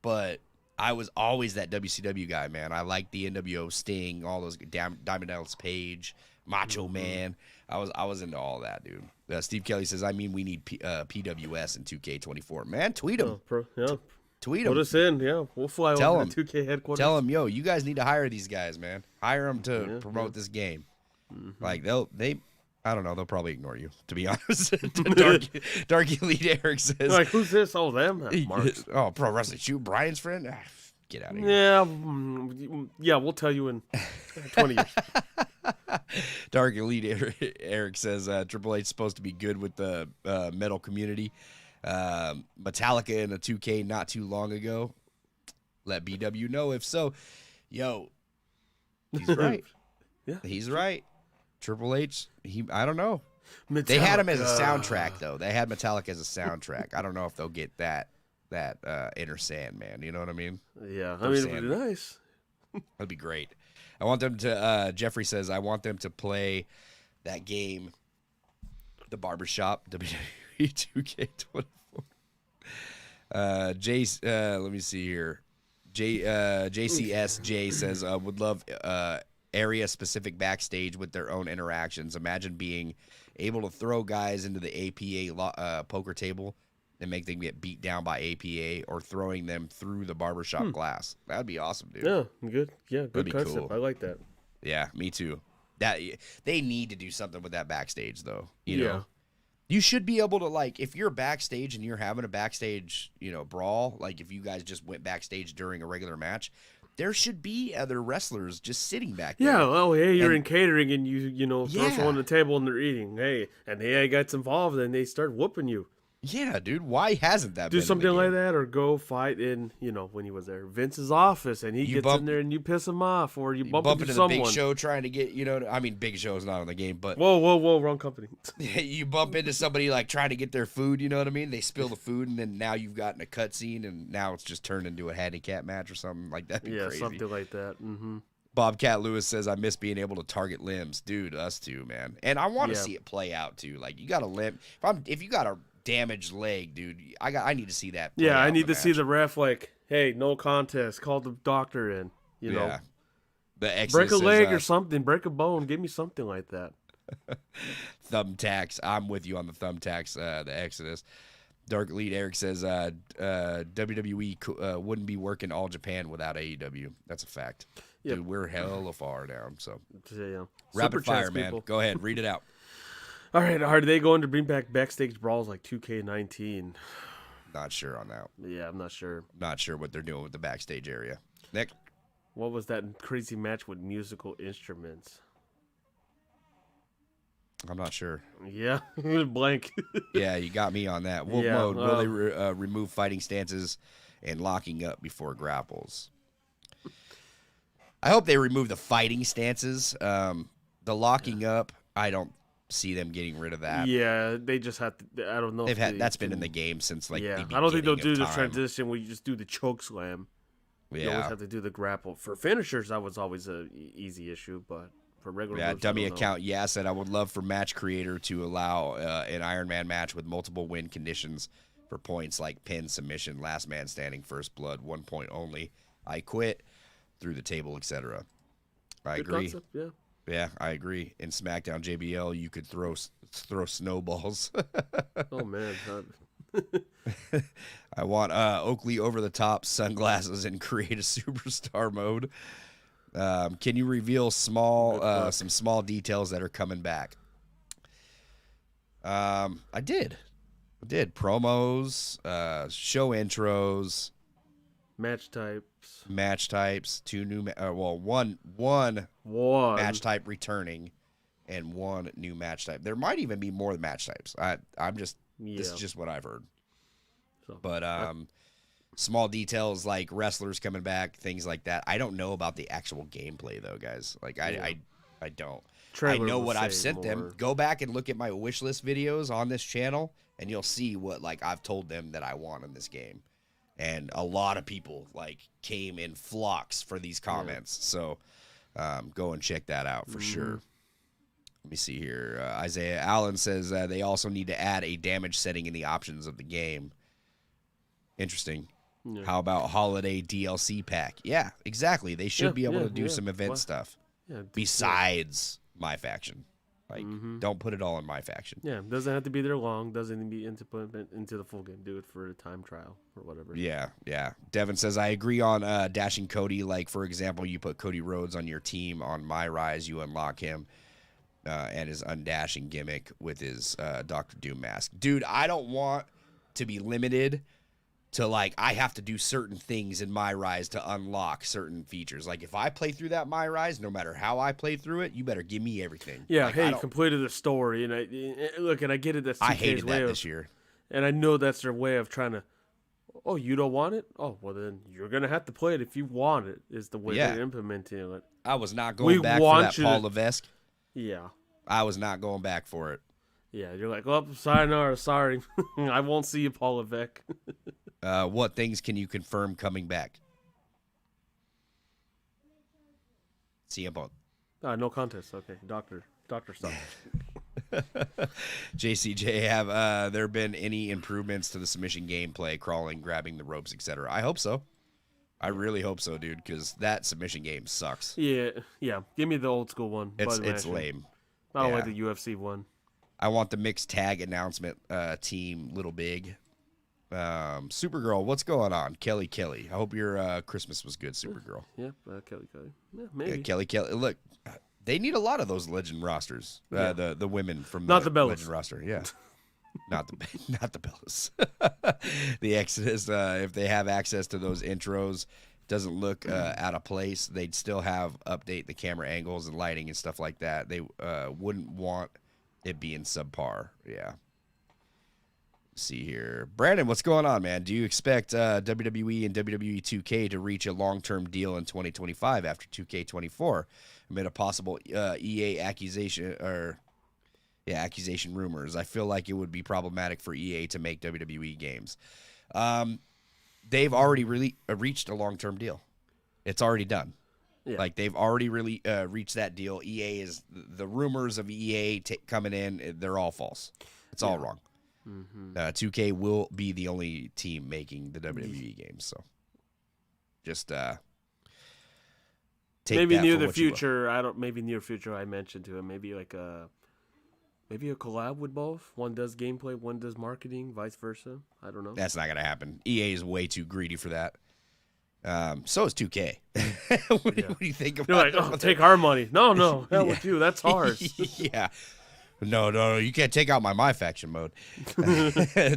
but I was always that WCW guy, man. I like the NWO, Sting, all those Diamond Dallas Page, Macho Man. I was into all that, dude. Steve Kelly says, I mean, we need PWS in 2K24. Man, tweet him. Tweet them. Put us in, yeah. We'll fly over to 2K headquarters. Tell them, yo, you guys need to hire these guys, man. Hire them to promote this game. Like, I don't know, they'll probably ignore you, to be honest. Dark Elite Eric says. Like, who's this? Oh, them? Marks. Oh, Pro Wrestling Shoot, Brian's friend? Get out of here. Yeah, we'll tell you in 20 years. Dark Elite Eric says Triple H is supposed to be good with the metal community. Metallica in a 2K not too long ago. Let BW know if so. Yo, he's right. Yeah, he's right. Triple H, I don't know. Metallica. They had him as a soundtrack, though. They had Metallica as a soundtrack. I don't know if they'll get that Inner Sandman. You know what I mean? Yeah, I mean, it'd be nice. That'd be great. I want them to, Jeffrey says, I want them to play that game, The Barbershop, WWE 2K24. Let me see here. JCSJ says, would love area-specific backstage with their own interactions. Imagine being able to throw guys into the APA poker table and make them get beat down by APA, or throwing them through the barbershop glass. That'd be awesome, dude. Yeah, good. Yeah, good concept. Cool. I like that. Yeah, me too. They need to do something with that backstage, though. You know, you should be able to, like, if you're backstage and you're having a backstage, brawl, like if you guys just went backstage during a regular match, there should be other wrestlers just sitting back there. Yeah, oh, hey, you're in catering and you throw someone on the table and they're eating. Hey, and the AI gets involved and they start whooping you. Yeah, dude. Why hasn't that do been something like that, or go fight in, when he was there, Vince's office, and he gets in there and you piss him off, or you bump into someone. Big Show trying to get, Big Show is not on the game, but whoa, wrong company. You bump into somebody like trying to get their food, you know what I mean? They spill the food, and then now you've gotten a cutscene, and now it's just turned into a handicap match or something like that. Yeah, crazy. something like that. Mm-hmm. Bobcat Lewis says, I miss being able to target limbs. Dude, us too, man. And I want to see it play out too. Like, you got a limb. If you got a damaged leg, dude, I need to see that. Yeah, I need to see the ref like, hey, no contest. Call the doctor in. You know, the break a leg or something, break a bone. Give me something like that. Thumbtacks. I'm with you on the thumbtacks. The Exodus. Dark Elite Eric says WWE wouldn't be working All Japan without AEW. That's a fact. Yep. Dude, we're hella far down. So rapid fire, man. People. Go ahead, read it out. All right, are they going to bring back backstage brawls like 2K19? Not sure on that. Yeah, I'm not sure. Not sure what they're doing with the backstage area. Nick? What was that crazy match with musical instruments? I'm not sure. Yeah, blank. Yeah, you got me on that. Wolf mode. Will they remove fighting stances and locking up before grapples? I hope they remove the fighting stances. The locking up, I don't see them getting rid of that. Yeah, they just have to. I don't know. That's been in the game since the I don't think they'll do the transition where you just do the choke slam. Yeah, you always have to do the grapple. For finishers, that was always a easy issue, but for regular moves, dummy account. Yeah, said I would love for Match Creator to allow an Iron Man match with multiple win conditions for points like pin, submission, last man standing, first blood, 1 point only. I quit, through the table, etc. I agree. Concept, yeah. Yeah, I agree. In SmackDown JBL, you could throw snowballs. Oh man, I want Oakley over the top sunglasses and create a superstar mode. Can you reveal some small details that are coming back? I did promos, show intros, match types, 2 new one match type returning, and 1 new match type. There might even be more match types. This is just what I've heard. But small details like wrestlers coming back, things like that. I don't know about the actual gameplay though, guys. Like I don't. I know what I've sent them. Go back and look at my wish list videos on this channel, and you'll see what I've told them that I want in this game. And a lot of people came in flocks for these comments. So go and check that out for sure. Let me see here. Isaiah Allen says they also need to add a damage setting in the options of the game. Interesting. Yeah. How about holiday DLC pack? Yeah, exactly. They should be able to do some event stuff. Yeah, besides my faction. Like, don't put it all in my faction. Yeah, doesn't have to be there long. Doesn't need to be implemented into the full game. Do it for a time trial or whatever. Yeah. Devin says, I agree on dashing Cody. Like, for example, you put Cody Rhodes on your team on My Rise. You unlock him and his undashing gimmick with his Dr. Doom mask. Dude, I don't want to be limited to, like, I have to do certain things in My Rise to unlock certain features. Like, if I play through that My Rise, no matter how I play through it, you better give me everything. Yeah, like, hey, completed the story. And I get it. That's 2K's I hated that this year. And I know that's their way of trying to, oh, you don't want it? Oh, well, then you're going to have to play it if you want it, is the way they're implementing it. I was not going back for that Paul Levesque. Yeah. I was not going back for it. Yeah, you're like, well, sayonara, sorry. I won't see you, Paul Levesque. What things can you confirm coming back? CM Punk. No contest. Okay, doctor stuff. JCJ, have there been any improvements to the submission gameplay, crawling, grabbing the ropes, etc.? I hope so. I really hope so, dude, because that submission game sucks. Yeah. Give me the old school one. It's lame. I don't like the UFC one. I want the mixed tag announcement team, Little Big. Supergirl, what's going on? Kelly. I hope your Christmas was good, Supergirl. Yeah, Kelly. Yeah, maybe. Yeah, Kelly. Look, they need a lot of those legend rosters. The women from not the Bellas legend roster. Yeah, not the Bellas. The Exodus. If they have access to those intros, doesn't look out of place. They'd still have update the camera angles and lighting and stuff like that. They wouldn't want it being subpar. Yeah. See here, Brandon, what's going on, man? Do you expect WWE and WWE 2K to reach a long-term deal in 2025 after 2K24 amid a possible EA accusation rumors? I feel like it would be problematic for EA to make WWE games. They've already reached a long-term deal. It's already done. Yeah. Like, they've already reached that deal. EA is the rumors of EA coming in. They're all false. It's all wrong. 2K will be the only team making the WWE games, so just take maybe that near for the what you future. Maybe near future. I mentioned to him maybe like a collab with both. One does gameplay, one does marketing, vice versa. I don't know. That's not gonna happen. EA is way too greedy for that. So is 2K. What do you think about? You're like, take our money. No, hell with you. That's ours. Yeah. No, you can't take out my faction mode.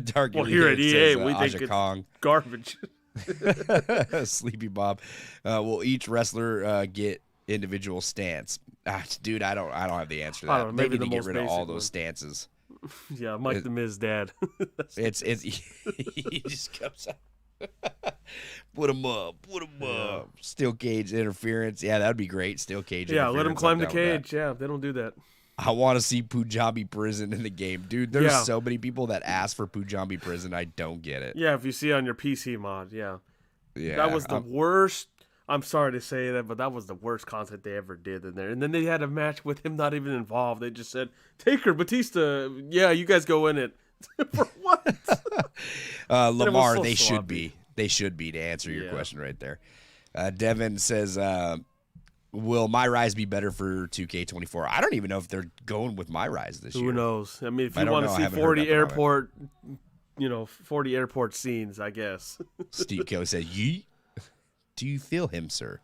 Dark here at EA, says, we think it's Kong. Garbage. Sleepy Bob. Will each wrestler get individual stance? Dude, I don't have the answer to that. They need to get rid of all those stances. Yeah, Mike the Miz dad. It's he just comes out. Put him up. Steel cage interference. Yeah, that'd be great. Steel cage. Yeah, let him climb the cage. Yeah, they don't do that. I want to see Punjabi Prison in the game. Dude, there's so many people that ask for Punjabi Prison. I don't get it. Yeah, if you see on your PC mod, yeah. That was the worst. I'm sorry to say that, but that was the worst content they ever did in there. And then they had a match with him not even involved. They just said, Taker, Batista, yeah, you guys go in it. For what? Lamar, so they should be. They should be, to answer your question right there. Devin says... will My Rise be better for 2K24? I don't even know if they're going with My Rise this year. Who knows? I mean, if you want to see 40 airport, 40 airport scenes, I guess. Steve Kelly said, "Yeet." Do you feel him, sir?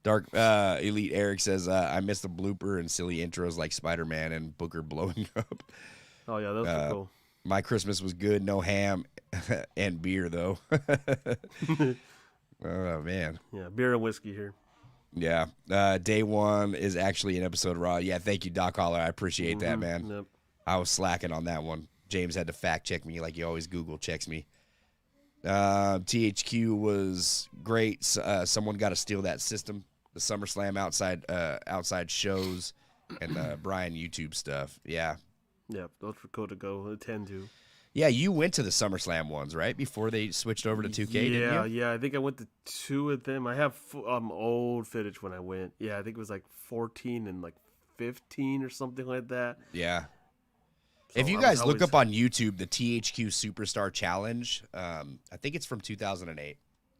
Dark Elite Eric says, I missed the blooper and silly intros like Spider-Man and Booker blowing up. Oh, yeah, those are cool. My Christmas was good. No ham and beer, though. Oh, man. Yeah, beer and whiskey here. Yeah. Day one is actually an episode of Raw. Yeah, thank you, Doc Holler. I appreciate that, man. Yep. I was slacking on that one. James had to fact check me like he always Google checks me. THQ was great. Someone got to steal that system. The SummerSlam outside shows and the Brian YouTube stuff. Yeah. Yeah, those were cool to go attend to. Yeah, you went to the SummerSlam ones, right? Before they switched over to 2K, didn't you? Yeah. I think I went to 2 of them. I have old footage when I went. Yeah, I think it was like 14 and like 2015 or something like that. Yeah. So If you guys look up on YouTube the THQ Superstar Challenge, I think it's from 2008.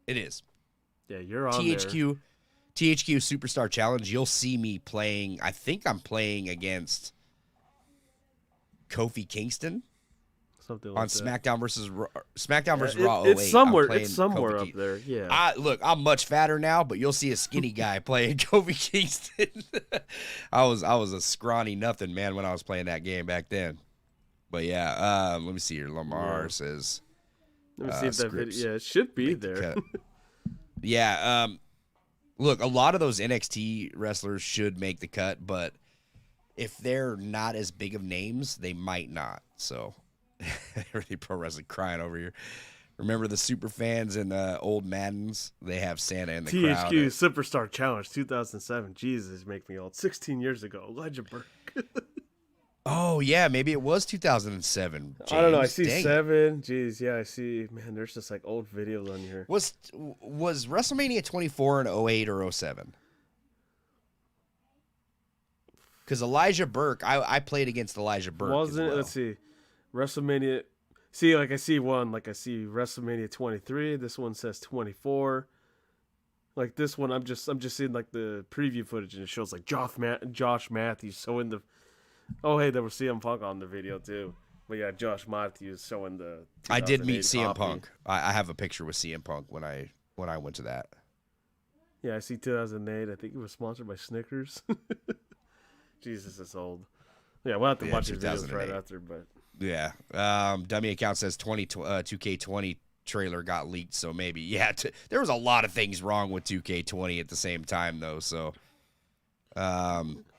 It is. Yeah, you're on THQ Superstar Challenge. You'll see me playing. I think I'm playing against Kofi Kingston. Something like on that. SmackDown versus Raw 08. It's somewhere. It's somewhere up there. Yeah. Look, I'm much fatter now, but you'll see a skinny guy playing Kofi Kingston. I was a scrawny nothing, man, when I was playing that game back then. But yeah, let me see here. Lamar says. Let me see if that video. Yeah, it should be there. Yeah. Look, a lot of those NXT wrestlers should make the cut, but if they're not as big of names, they might not. So. Everything pro wrestling crying over here. Remember the super fans and old Maddens? They have Santa in the crowd. THQ Superstar Challenge 2007. Jesus, make me old. 16 years ago. Elijah Burke. Oh yeah, maybe it was 2007. James. I don't know. I see 7. Jeez, yeah, I see. Man, there's just like old videos on here. Was WrestleMania 24 in 08 or 07? Because Elijah Burke, I played against Elijah Burke. Wasn't it? Let's see. WrestleMania. See, like I see one. Like I see WrestleMania 23. This one says 24. Like this one, I'm just seeing like the preview footage, and it shows like Josh Matthews showing the. Oh hey, there was CM Punk on the video too. But yeah, Josh Matthews showing the. I did meet CM Punk. I have a picture with CM Punk when I went to that. Yeah, I see 2008. I think it was sponsored by Snickers. Jesus, it's old. Yeah, we'll have to watch his videos right after, but. Yeah. Dummy account says 2K20 trailer got leaked, so maybe. Yeah, there was a lot of things wrong with 2K20 at the same time, though. So,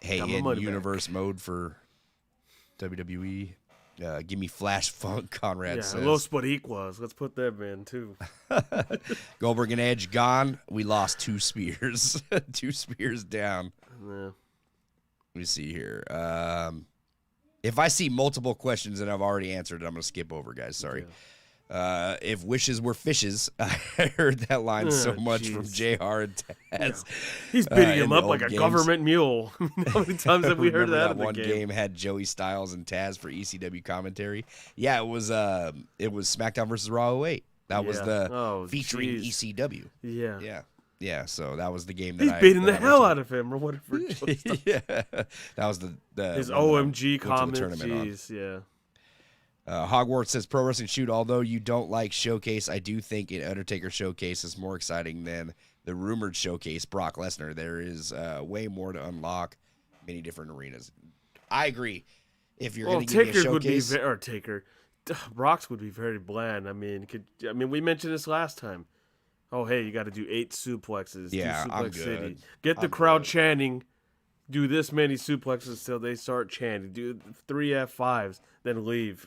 hey, in universe mode for WWE, give me Flash Funk, Conrad says. Los Boricuas. Let's put them in, too. Goldberg and Edge gone. We lost 2 spears. 2 spears down. Yeah. Let me see here. If I see multiple questions and I've already answered it, I'm going to skip over, guys. Sorry. Yeah. If wishes were fishes, I heard that line so much from JR and Taz. Yeah. He's beating him up like a government mule. How many times have we heard that in the one game had Joey Styles and Taz for ECW commentary? Yeah, it was SmackDown versus Raw 08. That was the featuring ECW. Yeah. Yeah. Yeah, so that was the game that he's beating the hell out of him or whatever. Yeah, that was the his OMG comment. Jeez, yeah. Hogwarts says Pro Wrestling Shoot. Although you don't like Showcase, I do think an Undertaker Showcase is more exciting than the rumored Showcase Brock Lesnar. There is way more to unlock, many different arenas. I agree. If you're going to give me a Showcase, Brock's would be very bland. I mean, we mentioned this last time. Oh, hey, you got to do 8 suplexes. Yeah, do Suplex I'm good. City. Get the crowd chanting. Do this many suplexes till they start chanting. Do 3 F5s, then leave.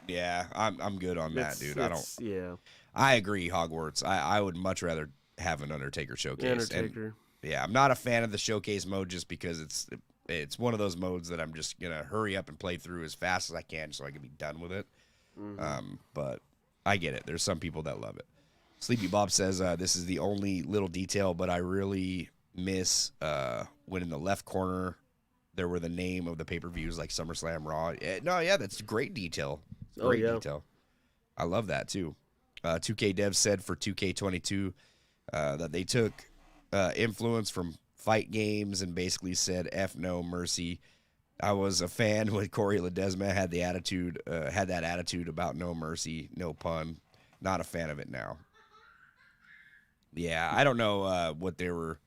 Yeah, I'm good on that, dude. Yeah. I agree, Hogwarts. I would much rather have an Undertaker Showcase. Undertaker. And, yeah, I'm not a fan of the Showcase mode just because it's one of those modes that I'm just going to hurry up and play through as fast as I can so I can be done with it. Mm-hmm. But I get it. There's some people that love it. Sleepy Bob says, this is the only little detail, but I really miss when in the left corner there were the name of the pay-per-views like SummerSlam, Raw. That's great detail. Great detail. I love that, too. 2K Dev said for 2K22 that they took influence from fight games and basically said, F no mercy. I was a fan when Corey Ledesma had that attitude about no mercy, no pun. Not a fan of it now. Yeah, I don't know what their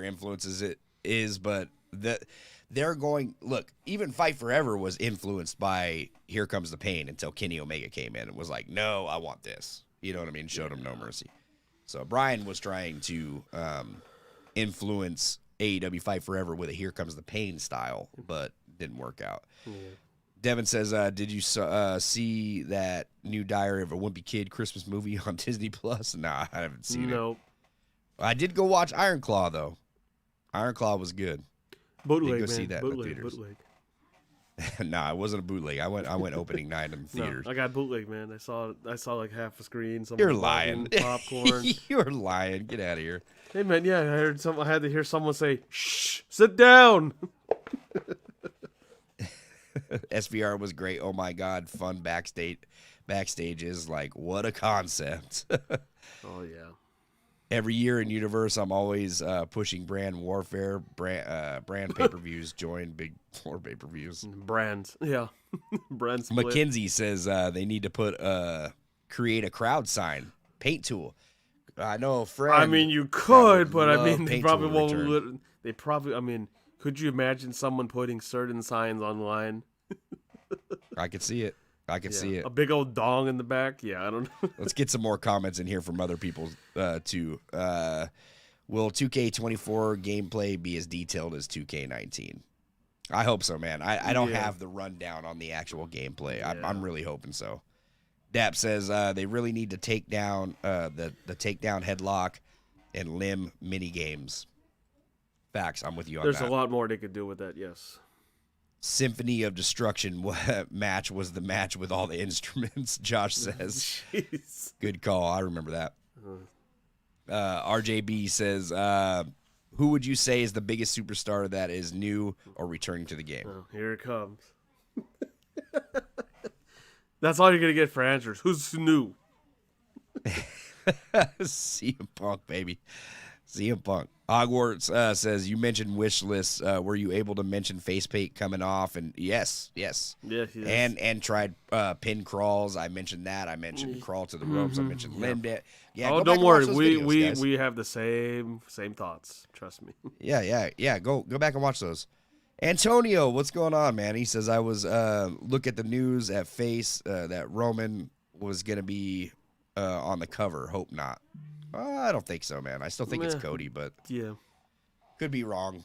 influences is, but they're going. Look, even Fight Forever was influenced by Here Comes the Pain until Kenny Omega came in and was like, "No, I want this." You know what I mean? Showed him no mercy. So Brian was trying to influence AEW Fight Forever with a Here Comes the Pain style, but didn't work out. Yeah. Devin says, did you see that new Diary of a Wimpy Kid Christmas movie on Disney Plus? Nah, I haven't seen it. Nope. I did go watch Iron Claw, though. Iron Claw was good. Bootleg, go see that in the theaters. Bootleg. Nah, it wasn't a bootleg. I went opening night in the No, theaters. I got bootleg, man. I saw like half a screen. You're Someone lying. logging popcorn. You're lying. Get out of here. Hey man, yeah, I had to hear someone say, "Shh, sit down." SVR was great. Oh my god, fun backstage is like what a concept. Oh yeah. Every year in Universe, I'm always pushing brand warfare, brand pay-per-views. Join Big Four pay-per-views. Brands, yeah, brand split. McKinsey says they need to create a crowd sign, paint tool. I know a friend. I mean, you could, would but I love mean, they paint probably tool won't. return. They probably. I mean, could you imagine someone putting certain signs online? I could see it. I could see it. A big old dong in the back. Yeah, I don't know. Let's get some more comments in here from other people too. Will 2K24 gameplay be as detailed as 2K19? I hope so, man. I don't have the rundown on the actual gameplay. Yeah. I'm really hoping so. Dap says they really need to take down the takedown headlock and limb mini games. Facts. I'm with you on that. There's a lot more they could do with that. Yes. Symphony of Destruction match was the match with all the instruments, Josh says. Jeez. Good call. I remember that. RJB says, who would you say is the biggest superstar that is new or returning to the game? Oh, here it comes. That's all you're going to get for answers. Who's new? CM Punk, baby. CM Punk. Hogwarts says, you mentioned wish lists. Were you able to mention facepaint coming off? And yes. Yes. And tried pin crawls. I mentioned that. I mentioned crawl to the ropes. I mentioned limb it. Yeah. Oh, don't worry. We have the same thoughts. Trust me. Yeah. Go back and watch those. Antonio, what's going on, man? He says I was look at the news at Face that Roman was gonna be on the cover. Hope not. I don't think so, man. I still think it's Cody, but yeah, could be wrong.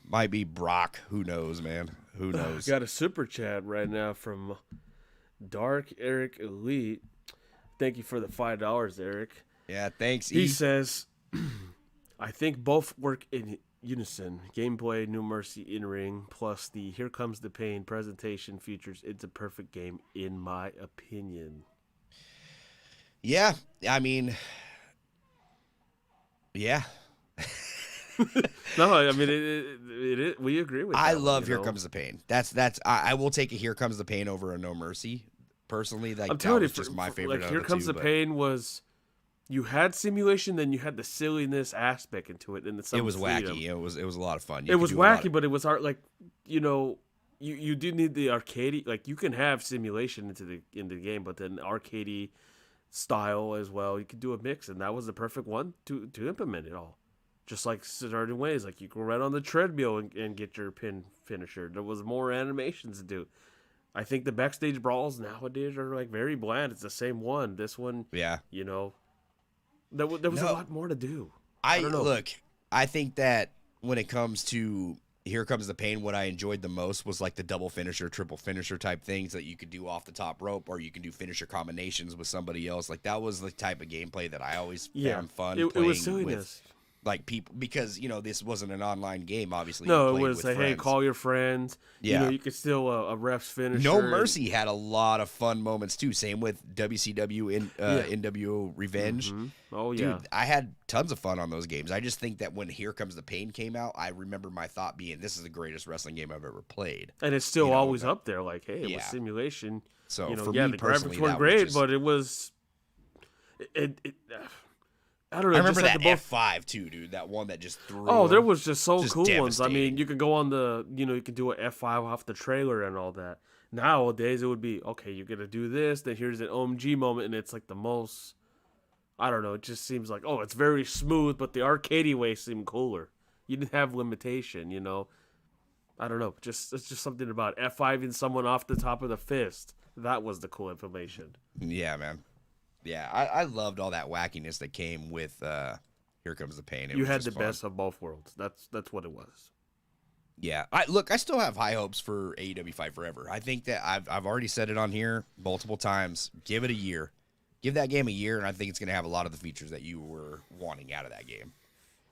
Might be Brock. Who knows, man? Who knows? Got a super chat right now from Dark Eric Elite. Thank you for the $5, Eric. Yeah, thanks. He says, I think both work in unison. Gameplay, No Mercy in ring, plus the Here Comes the Pain presentation features. It's a perfect game, in my opinion. Yeah, I mean, yeah. No, I mean it we agree with. I that love one, Here Comes the Pain. I will take a Here Comes the Pain over a No Mercy. Personally, like I'm telling you, just my favorite. Like Here Comes the Pain was, you had simulation, then you had the silliness aspect into it, and it was wacky. It was a lot of fun. It was wacky, but it was art. Like you do need the arcade. Like you can have simulation in the game, but then arcadey style as well. You could do a mix, and that was the perfect one to implement it all. Just like certain ways, like you can run on the treadmill and get your finisher. There was more animations to do. I think the backstage brawls nowadays are like very bland. It's the same one. This one, yeah, there was a lot more to do. I don't know. Look, I think that when it comes to Here Comes the Pain, what I enjoyed the most was like the double finisher, triple finisher type things that you could do off the top rope, or you can do finisher combinations with somebody else. Like that was the type of gameplay that I always found fun. It was silliness. Like people, because this wasn't an online game, obviously. No, it was like, hey, call your friends. Yeah, you could still a ref's finisher. No Mercy had a lot of fun moments too. Same with WCW in NWO Revenge. Mm-hmm. Oh yeah, dude, I had tons of fun on those games. I just think that when Here Comes the Pain came out, I remember my thought being, "This is the greatest wrestling game I've ever played." And it's still always up there. Like, hey, it was simulation. So for the me personally, graphics weren't great, but it was. I don't know. I remember just that F5 too, dude. That one that just threw. Oh, there was just cool ones. I mean, devastating. you could go on you could do an F5 off the trailer and all that. Nowadays, it would be, okay, you're going to do this, then here's an OMG moment, and it's like the most, I don't know, it just seems like, it's very smooth, but the arcadey way seemed cooler. You didn't have limitation, I don't know. It's just something about F5ing someone off the top of the fist. That was the cool information. Yeah, man. Yeah, I loved all that wackiness that came with Here Comes the Pain. You had the best of both worlds. That's what it was. Yeah, I still have high hopes for AEW Fight Forever. I think that I've already said it on here multiple times. Give it a year. Give that game a year, and I think it's going to have a lot of the features that you were wanting out of that game.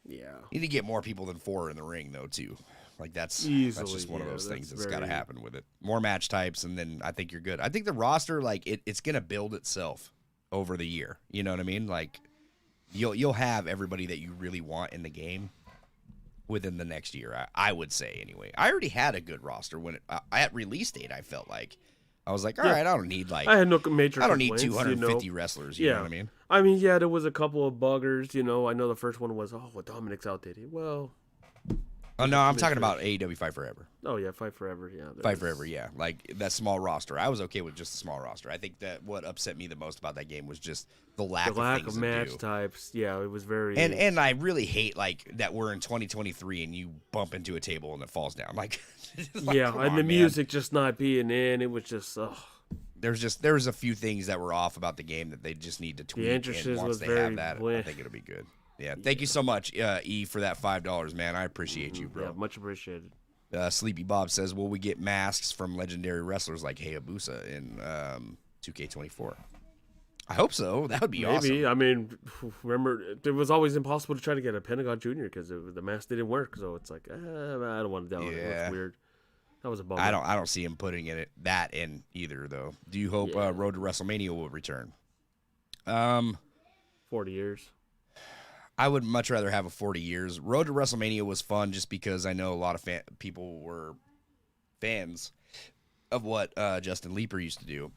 Yeah. You need to get more people than 4 in the ring, though, too. Like that's Easily, just one of those things that's got to very... happen with it. More match types, and then I think you're good. I think the roster, like it's gonna build itself over the year. You know what I mean? Like you'll have everybody that you really want in the game within the next year. I would say anyway. I already had a good roster when at release date. I felt like I was like, all right, I don't need like I had no major. I don't need complaints, 250 wrestlers. You know what I mean? I mean, yeah, there was a couple of buggers. You know, I know the first one was, Dominic's outdated. Well, oh no, I'm talking about AEW Fight Forever. Oh yeah, Fight Forever. Yeah, Fight Forever. Yeah, like that small roster. I was okay with just a small roster. I think that what upset me the most about that game was just the lack of match types. Yeah, it was very. And I really hate like that we're in 2023 and you bump into a table and it falls down. Like yeah, and the music just not being in. It was just. There was a few things that were off about the game that they just need to tweak. The entrances once was they very have that, I think it'll be good. Yeah, thank you so much, E, for that $5, man. I appreciate you, bro. Yeah, much appreciated. Sleepy Bob says, will we get masks from legendary wrestlers like Hayabusa in 2K24? I hope so. That would be awesome. Maybe. I mean, remember, it was always impossible to try to get a Pentagon Jr. because the mask didn't work. So it's like, I don't want to download it. It's weird. That was a bummer. I don't see him putting that in either, though. Do you hope Road to WrestleMania will return? 40 years. I would much rather have a 40 years. Road to WrestleMania was fun just because I know a lot of people were fans of what Justin Leeper used to do.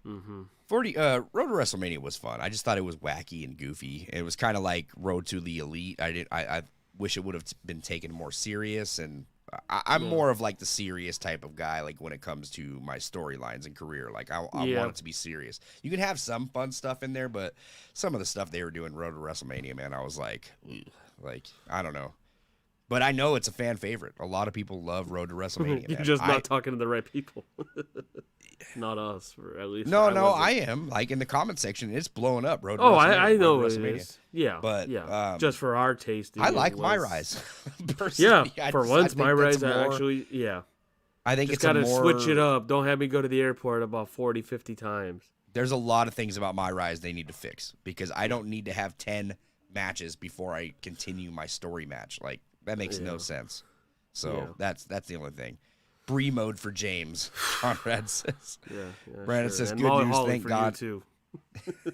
Mm-hmm. Road to WrestleMania was fun. I just thought it was wacky and goofy. It was kind of like Road to the Elite. I wish it would have been taken more serious, and I'm more of like the serious type of guy. Like when it comes to my storylines and career, like I want it to be serious. You can have some fun stuff in there, but some of the stuff they were doing Road to WrestleMania, man, I was like I don't know. But I know it's a fan favorite. A lot of people love Road to WrestleMania. You're just not talking to the right people. Not us, or at least. No, I am. Like in the comment section, it's blowing up. Road to WrestleMania. I know it is. Yeah, but just for our taste. I like My Rise. Yeah, for once, My Rise actually. I think just it's gotta switch it up. Don't have me go to the airport about 40, 50 times. There's a lot of things about My Rise they need to fix because I don't need to have 10 matches before I continue my story match. Like that makes no sense. So that's the only thing. Bree mode for James. Conrad says. Brandon says, "Good news, thank God." Too.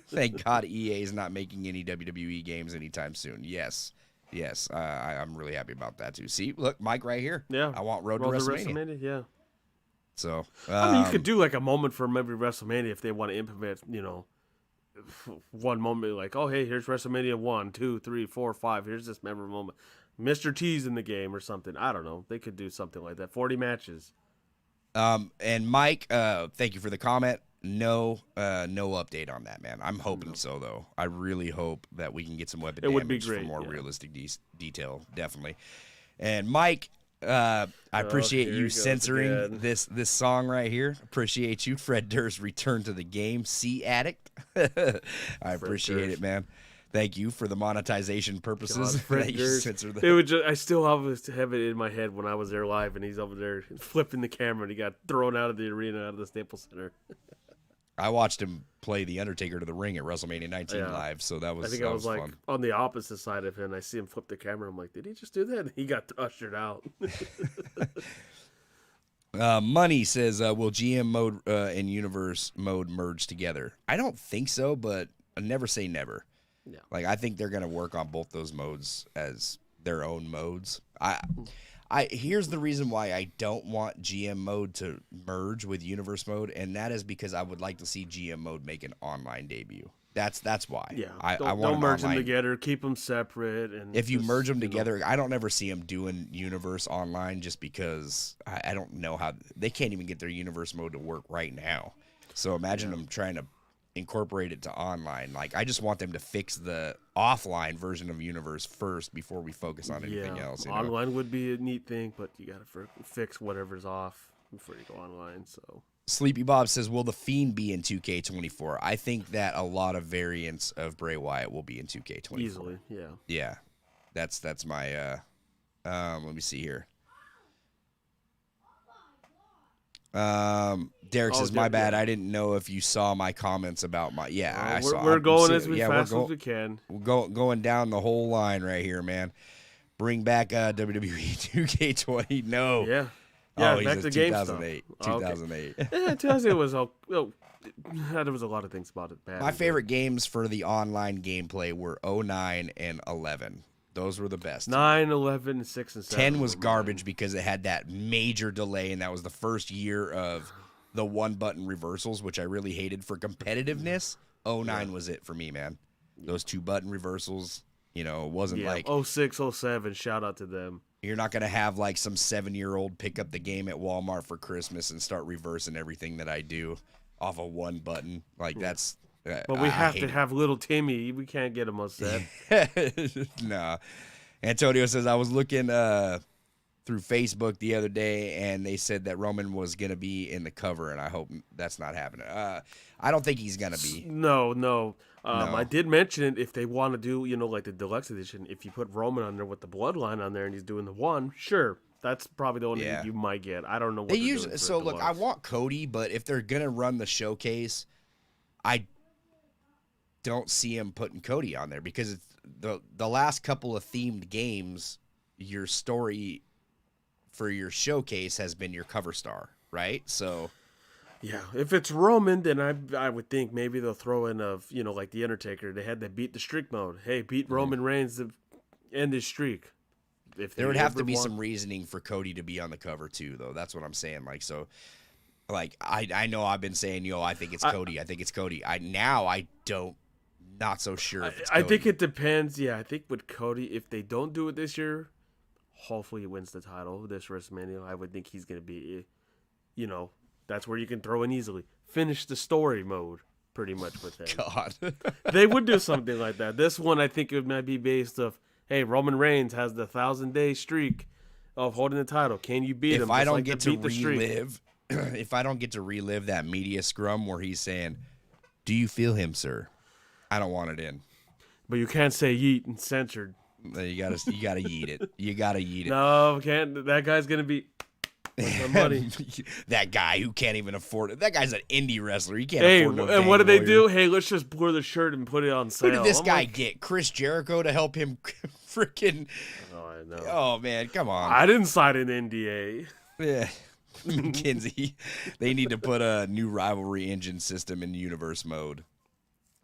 Thank God EA is not making any WWE games anytime soon. Yes. I'm really happy about that too. See, look, Mike right here. Yeah, I want Road to WrestleMania. Yeah. So I mean, you could do like a moment from every WrestleMania if they want to implement, one moment like, oh hey, here's WrestleMania 1, 2, 3, 4, 5. Here's this memorable moment. Mr. T's in the game or something. I don't know. They could do something like that. 40 matches. And Mike, thank you for the comment. No update on that, man. I'm hoping so, though. I really hope that we can get some weapon damage for more realistic detail, definitely. And Mike, I appreciate you censoring this song right here. Appreciate you. Fred Durst returned to the game. Sea Addict. I appreciate it, man. Thank you for the monetization purposes. It would just, I still have it in my head when I was there live, and he's over there flipping the camera, and he got thrown out of the arena, out of the Staples Center. I watched him play the Undertaker to the ring at WrestleMania 19 live, so that was. I think I was like fun. On the opposite side of him. I see him flip the camera. I'm like, did he just do that? And he got ushered out. Money says, will GM mode and universe mode merge together? I don't think so, but I never say never. Yeah. Like I think they're gonna work on both those modes as their own modes. Here's the reason why I don't want GM mode to merge with universe mode, and that is because I would like to see GM mode make an online debut. That's why. Yeah. I want don't merge them together. Keep them separate. And if you merge them together, I don't ever see them doing universe online just because I don't know how they can't even get their universe mode to work right now. So imagine them trying to incorporate it to online. Like I just want them to fix the offline version of universe first before we focus on anything else. Online would be a neat thing, but you got to fix whatever's off before you go online. So Sleepy Bob says, will the Fiend be in 2K24? I think that a lot of variants of Bray Wyatt will be in 2K24 easily. Yeah, that's my let me see here. Derek says, my bad. I didn't know if you saw my comments about my. Yeah, I saw. We're going as fast as we can. We're going down the whole line right here, man. Bring back WWE 2K20. No. Yeah. Yeah, Oh, back he's to a game 2008. stuff. 2008. Yeah, 2008 was all. Well, there was a lot of things about it bad. My favorite games for the online gameplay were 09 and 11. Those were the best. 9, 11, 6, and 7. 10 was garbage because it had that major delay, and that was the first year of the one-button reversals, which I really hated for competitiveness. 09 was it for me, man. Those 2-button reversals, it wasn't like 06, 07, shout out to them. You're not going to have like some 7-year-old pick up the game at Walmart for Christmas and start reversing everything that I do off of one button. Like that's But we have to have little Timmy. We can't get him upset. No. Antonio says, I was looking through Facebook the other day, and they said that Roman was going to be in the cover, and I hope that's not happening. I don't think he's going to be. No. I did mention it if they want to do, like the deluxe edition, if you put Roman on there with the bloodline on there and he's doing the one, sure. That's probably the only thing you might get. I don't know what they usually. So look, I want Cody, but if they're gonna run the showcase, I don't see him putting Cody on there because it's the last couple of themed games, your story for your showcase has been your cover star, right? So yeah, if it's Roman, then I would think maybe they'll throw in like the Undertaker. They had that beat the streak mode. Hey, beat Roman Reigns to end his streak. If there would have to be some reasoning for Cody to be on the cover too, though. That's what I'm saying. Like, so, like I know I've been saying, I think it's Cody. I think it's Cody. I don't, not so sure if it's Cody. I think it depends. Yeah, I think with Cody, if they don't do it this year, hopefully he wins the title this WrestleMania. I would think he's going to be, that's where you can throw in easily. Finish the story mode, pretty much with him. God. They would do something like that. This one, I think it might be based off, hey, Roman Reigns has the 1,000-day streak of holding the title. Can you beat him? If I don't get to relive, if I don't get to relive that media scrum where he's saying, "Do you feel him, sir?" I don't want it in. But you can't say yeet and censored. You gotta yeet it. You gotta yeet it. No, can't. That guy's gonna be. Money. That guy who can't even afford it. That guy's an indie wrestler. He can't afford no and what did they do? Hey, let's just blur the shirt and put it on sale. Who did this guy get? Chris Jericho to help him freaking... Oh, I know. Oh, man, come on. I didn't sign an NDA. Yeah. McKenzie. They need to put a new rivalry engine system in universe mode.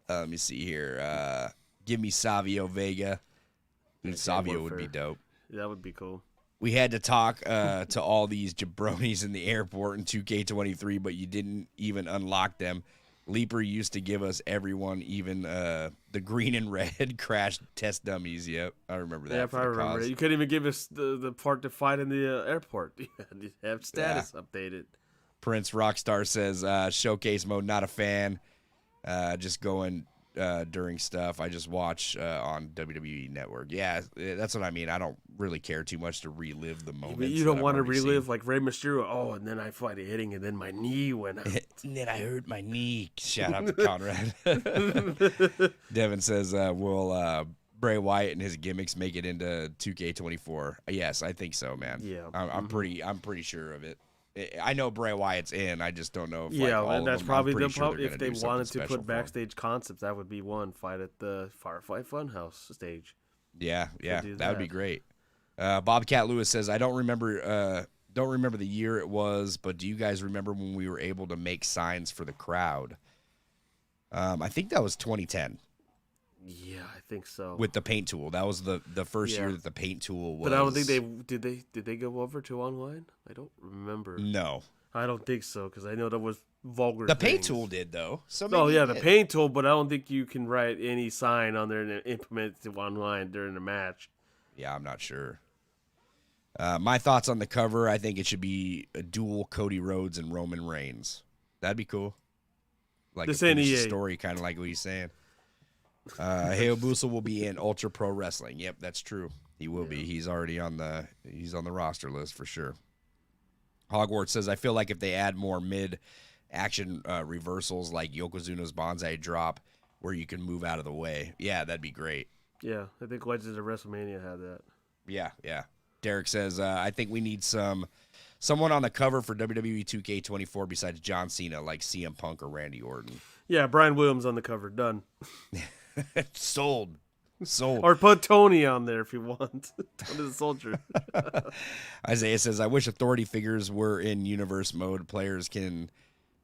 Let me see here. Give me Savio Vega. Savio would be dope. That would be cool. We had to talk to all these jabronis in the airport in 2K23, but you didn't even unlock them. Leaper used to give us everyone, even the green and red crash test dummies. Yep, I remember that. Yeah, I remember it. You couldn't even give us the part to fight in the airport. You had to have status updated. Prince Rockstar says, showcase mode, not a fan. Just going during stuff. I just watch on WWE Network. Yeah, that's what I mean. I don't really care too much to relive the moments. You don't want to relive like Rey Mysterio. Oh, and then I fight a hitting, and then my knee went out. And then I hurt my knee. Shout out to Conrad. Devin says, will Bray Wyatt and his gimmicks make it into 2K24? Yes, I think so, man. Yeah, I'm pretty sure of it. I know Bray Wyatt's in. I just don't know if and that's probably the problem. If they wanted to put backstage concepts, that would be one. Fight at the Firefly Funhouse stage. Yeah, that would be great. Bobcat Lewis says, I don't remember the year it was, but do you guys remember when we were able to make signs for the crowd? I think that was 2010. Yeah, I think so. With the paint tool, that was the first year that the paint tool was. But I don't think did they go over to online? I don't remember. No, I don't think so because I know that was vulgar. The paint tool did though. So the paint tool, but I don't think you can write any sign on there and implement it online during the match. Yeah, I'm not sure. My thoughts on the cover: I think it should be a dual Cody Rhodes and Roman Reigns. That'd be cool. Like this a story, kind of like what he's saying. Hayabusa will be in Ultra Pro Wrestling. Yep, that's true. He will be. He's already on the roster list for sure. Hogwarts says, I feel like if they add more mid-action reversals like Yokozuna's Banzai Drop where you can move out of the way, yeah, that'd be great. Yeah, I think Legends of WrestleMania had that. Yeah. Derek says, I think we need someone on the cover for WWE 2K24 besides John Cena, like CM Punk or Randy Orton. Yeah, Brian Williams on the cover. Done. Sold. Sold. Or put Tony on there if you want. Tony the Soldier. Isaiah says, I wish authority figures were in universe mode. Players can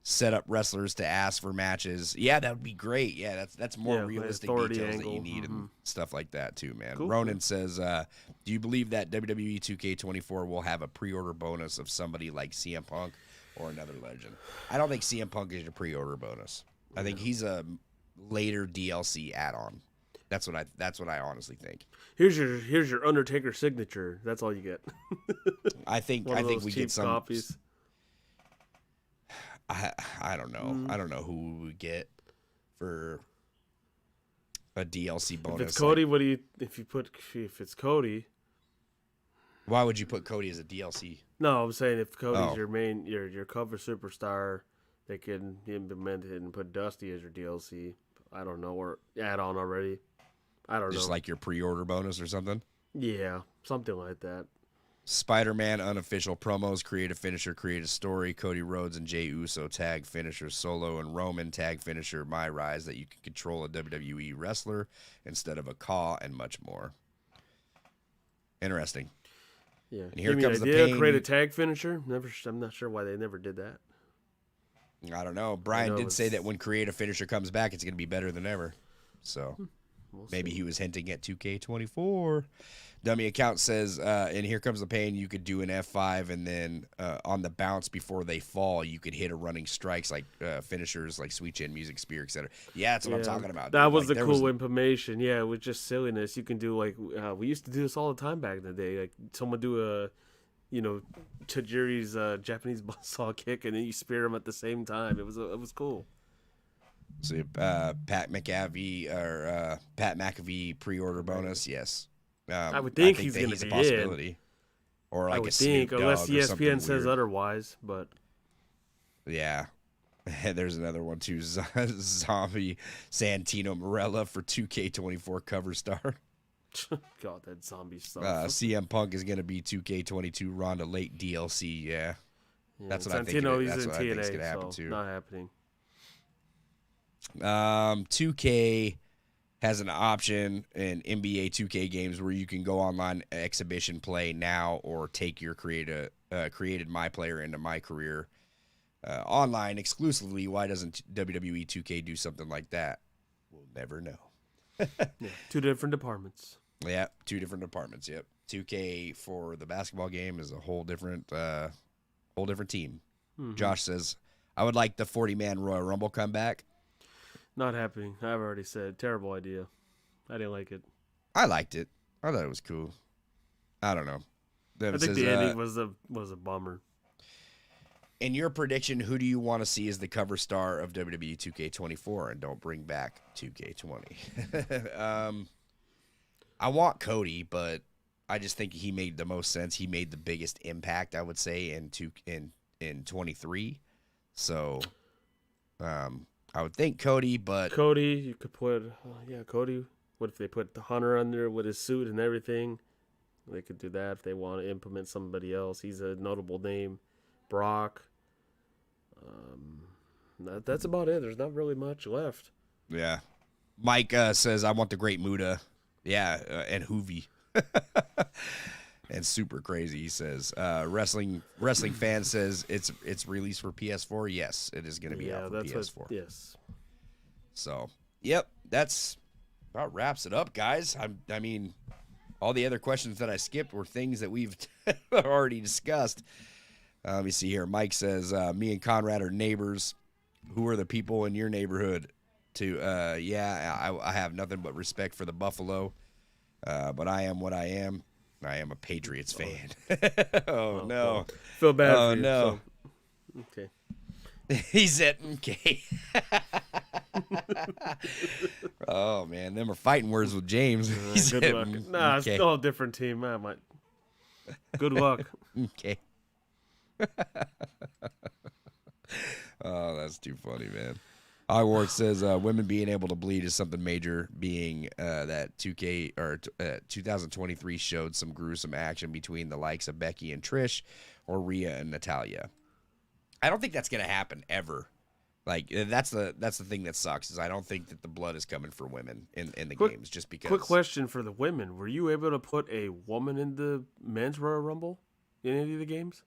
set up wrestlers to ask for matches. Yeah, that would be great. Yeah, that's more realistic details angle. that you need and stuff like that too, man. Cool. Ronan says, do you believe that WWE 2K24 will have a pre-order bonus of somebody like CM Punk or another legend? I don't think CM Punk is your pre-order bonus. I think he's a later DLC add-on. That's what I honestly think. Here's your Undertaker signature. That's all you get. I think we get some copies. I don't know. I don't know who we would get for a DLC bonus. If it's Cody, what do you? If it's Cody, why would you put Cody as a DLC? No, I'm saying if Cody's your main, your cover superstar, they can implement it and put Dusty as your DLC. I don't know, or add on already. I don't know. Just like your pre-order bonus or something? Yeah, something like that. Spider-Man unofficial promos, create a finisher, create a story. Cody Rhodes and Jey Uso tag finisher solo, and Roman tag finisher My Rise, that you can control a WWE wrestler instead of a Caw, and much more. Interesting. Yeah. And here comes the pain. Create a tag finisher? I'm not sure why they never did that. I don't know. Brian did say that when create a finisher comes back, it's going to be better than ever. So maybe he was hinting at 2K24. Dummy account says, and here comes the pain, you could do an F5 and then on the bounce before they fall, you could hit a running strikes like finishers like Sweet Chin, Music Spear, etc. Yeah, that's what I'm talking about. That was the cool information. Yeah, it was just silliness. You can do like, we used to do this all the time back in the day. Like someone do a, Tajiri's Japanese buzzsaw kick and then you spear him at the same time. It was cool. So Pat McAfee pre-order bonus, yes. I would think he's going to be a possibility. In. Or like I would think, unless ESPN says otherwise. But yeah, and there's another one too. Zombie Santino Marella for 2K24 cover star. God, that zombie stuff. CM Punk is going to be 2K22 Ronda late DLC. Yeah, that's what Santino, I think. That's what I think is going to happen too. Not happening. 2K has an option in NBA 2K games where you can go online exhibition play now or take your created my player into my career online exclusively. Why doesn't WWE 2K do something like that? We'll never know. Yeah, two different departments. Yeah, two different departments. Yep. 2K for the basketball game is a whole different team. Mm-hmm. Josh says, I would like the 40-man Royal Rumble comeback. Not happening. I've already said. Terrible idea. I didn't like it. I liked it. I thought it was cool. I don't know. I think the ending was a bummer. In your prediction, who do you want to see as the cover star of WWE 2K24? And don't bring back 2K20. I want Cody, but I just think he made the most sense. He made the biggest impact, I would say, in 23. So, I would think Cody, but Cody, you could put Cody. What if they put the Hunter under with his suit and everything? They could do that if they want to implement somebody else. He's a notable name. Brock. That's about it. There's not really much left. Yeah. Mike says, I want the Great Muta. Yeah, and Hoovy. And Super Crazy, he says. Wrestling fan says it's released for PS4. Yes, it is going to be out for PS4. Yes. So, yep, that's about wraps it up, guys. I mean, all the other questions that I skipped were things that we've already discussed. Let me see here. Mike says, me and Conrad are neighbors. Who are the people in your neighborhood? I have nothing but respect for the Buffalo, but I am what I am. I am a Patriots fan. Oh, no. Feel bad for you. No. So. Okay. He said, okay. Oh, man. Them are fighting words with James. Good said, luck. Nah, okay. It's all a different team. Good luck. Okay. Oh, that's too funny, man. Hogwarts says women being able to bleed is something major, being that 2023 showed some gruesome action between the likes of Becky and Trish or Rhea and Natalya. I don't think that's going to happen ever. Like that's the thing that sucks is I don't think that the blood is coming for women in the games just because. Quick question for the women: were you able to put a woman in the men's Royal Rumble in any of the games?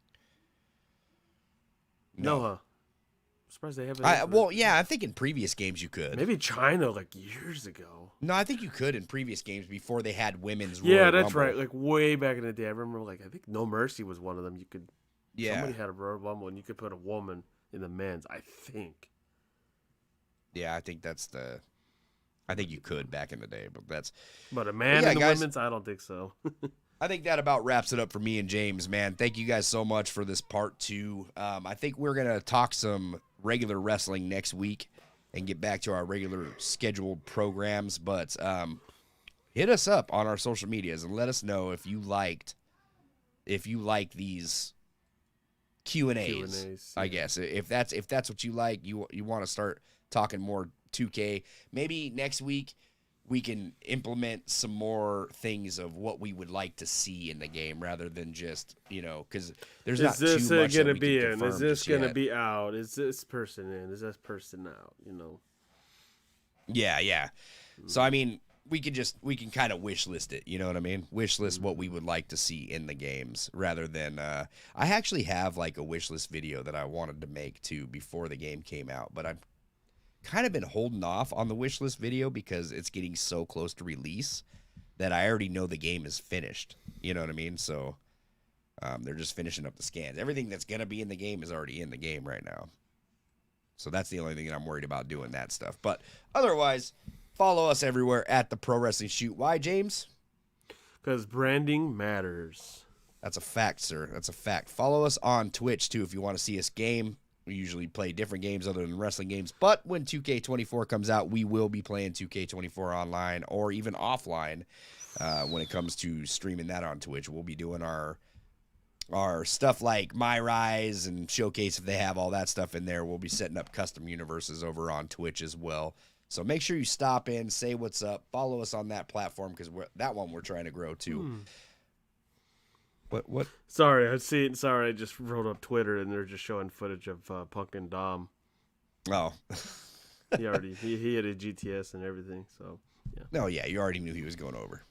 No, huh? I'm surprised they haven't. Well, yeah, I think in previous games you could. Maybe China like years ago. No, I think you could in previous games before they had women's. Yeah, Royal that's Rumble. right. Like way back in the day, I remember like I think No Mercy was one of them. You could. Yeah. Somebody had a Royal Rumble and you could put a woman in the men's. I think. Yeah, I think that's the. I think you could back in the day, But a man in the women's, I don't think so. I think that about wraps it up for me and James, man. Thank you guys so much for this part 2. I think we're gonna talk some regular wrestling next week and get back to our regular scheduled programs. But hit us up on our social medias and let us know if you like these Q&As. Yeah. I guess if that's what you like, you want to start talking more 2K. Maybe next week we can implement some more things of what we would like to see in the game rather than just, because there's not too much that we can confirm. Is this going to be out? Is this person in? Is this person out? Yeah. So, I mean, we can kind of wish list it. You know what I mean? Wish list what we would like to see in the games rather than, I actually have like a wish list video that I wanted to make too before the game came out, but I've kind of been holding off on the wish list video because it's getting so close to release that I already know the game is finished. You know what I mean? So they're just finishing up the scans. Everything that's going to be in the game is already in the game right now. So that's the only thing that I'm worried about doing that stuff. But otherwise, follow us everywhere at the Pro Wrestling Shoot. Why, James? Because branding matters. That's a fact, sir. That's a fact. Follow us on Twitch, too, if you want to see us game. We usually play different games other than wrestling games. But when 2K24 comes out, we will be playing 2K24 online or even offline when it comes to streaming that on Twitch. We'll be doing our stuff like My Rise and Showcase if they have all that stuff in there. We'll be setting up custom universes over on Twitch as well. So make sure you stop in, say what's up, follow us on that platform because that one we're trying to grow too. What? Sorry, I just rolled up Twitter and they're just showing footage of Punk and Dom. Oh. he had a GTS and everything, so yeah. No, yeah, you already knew he was going over.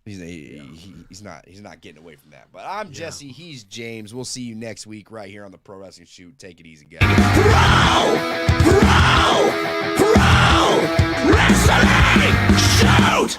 He's not getting away from that. But I'm Jesse, he's James. We'll see you next week right here on the Pro Wrestling Shoot. Take it easy, guys. Pro Wrestling Shoot!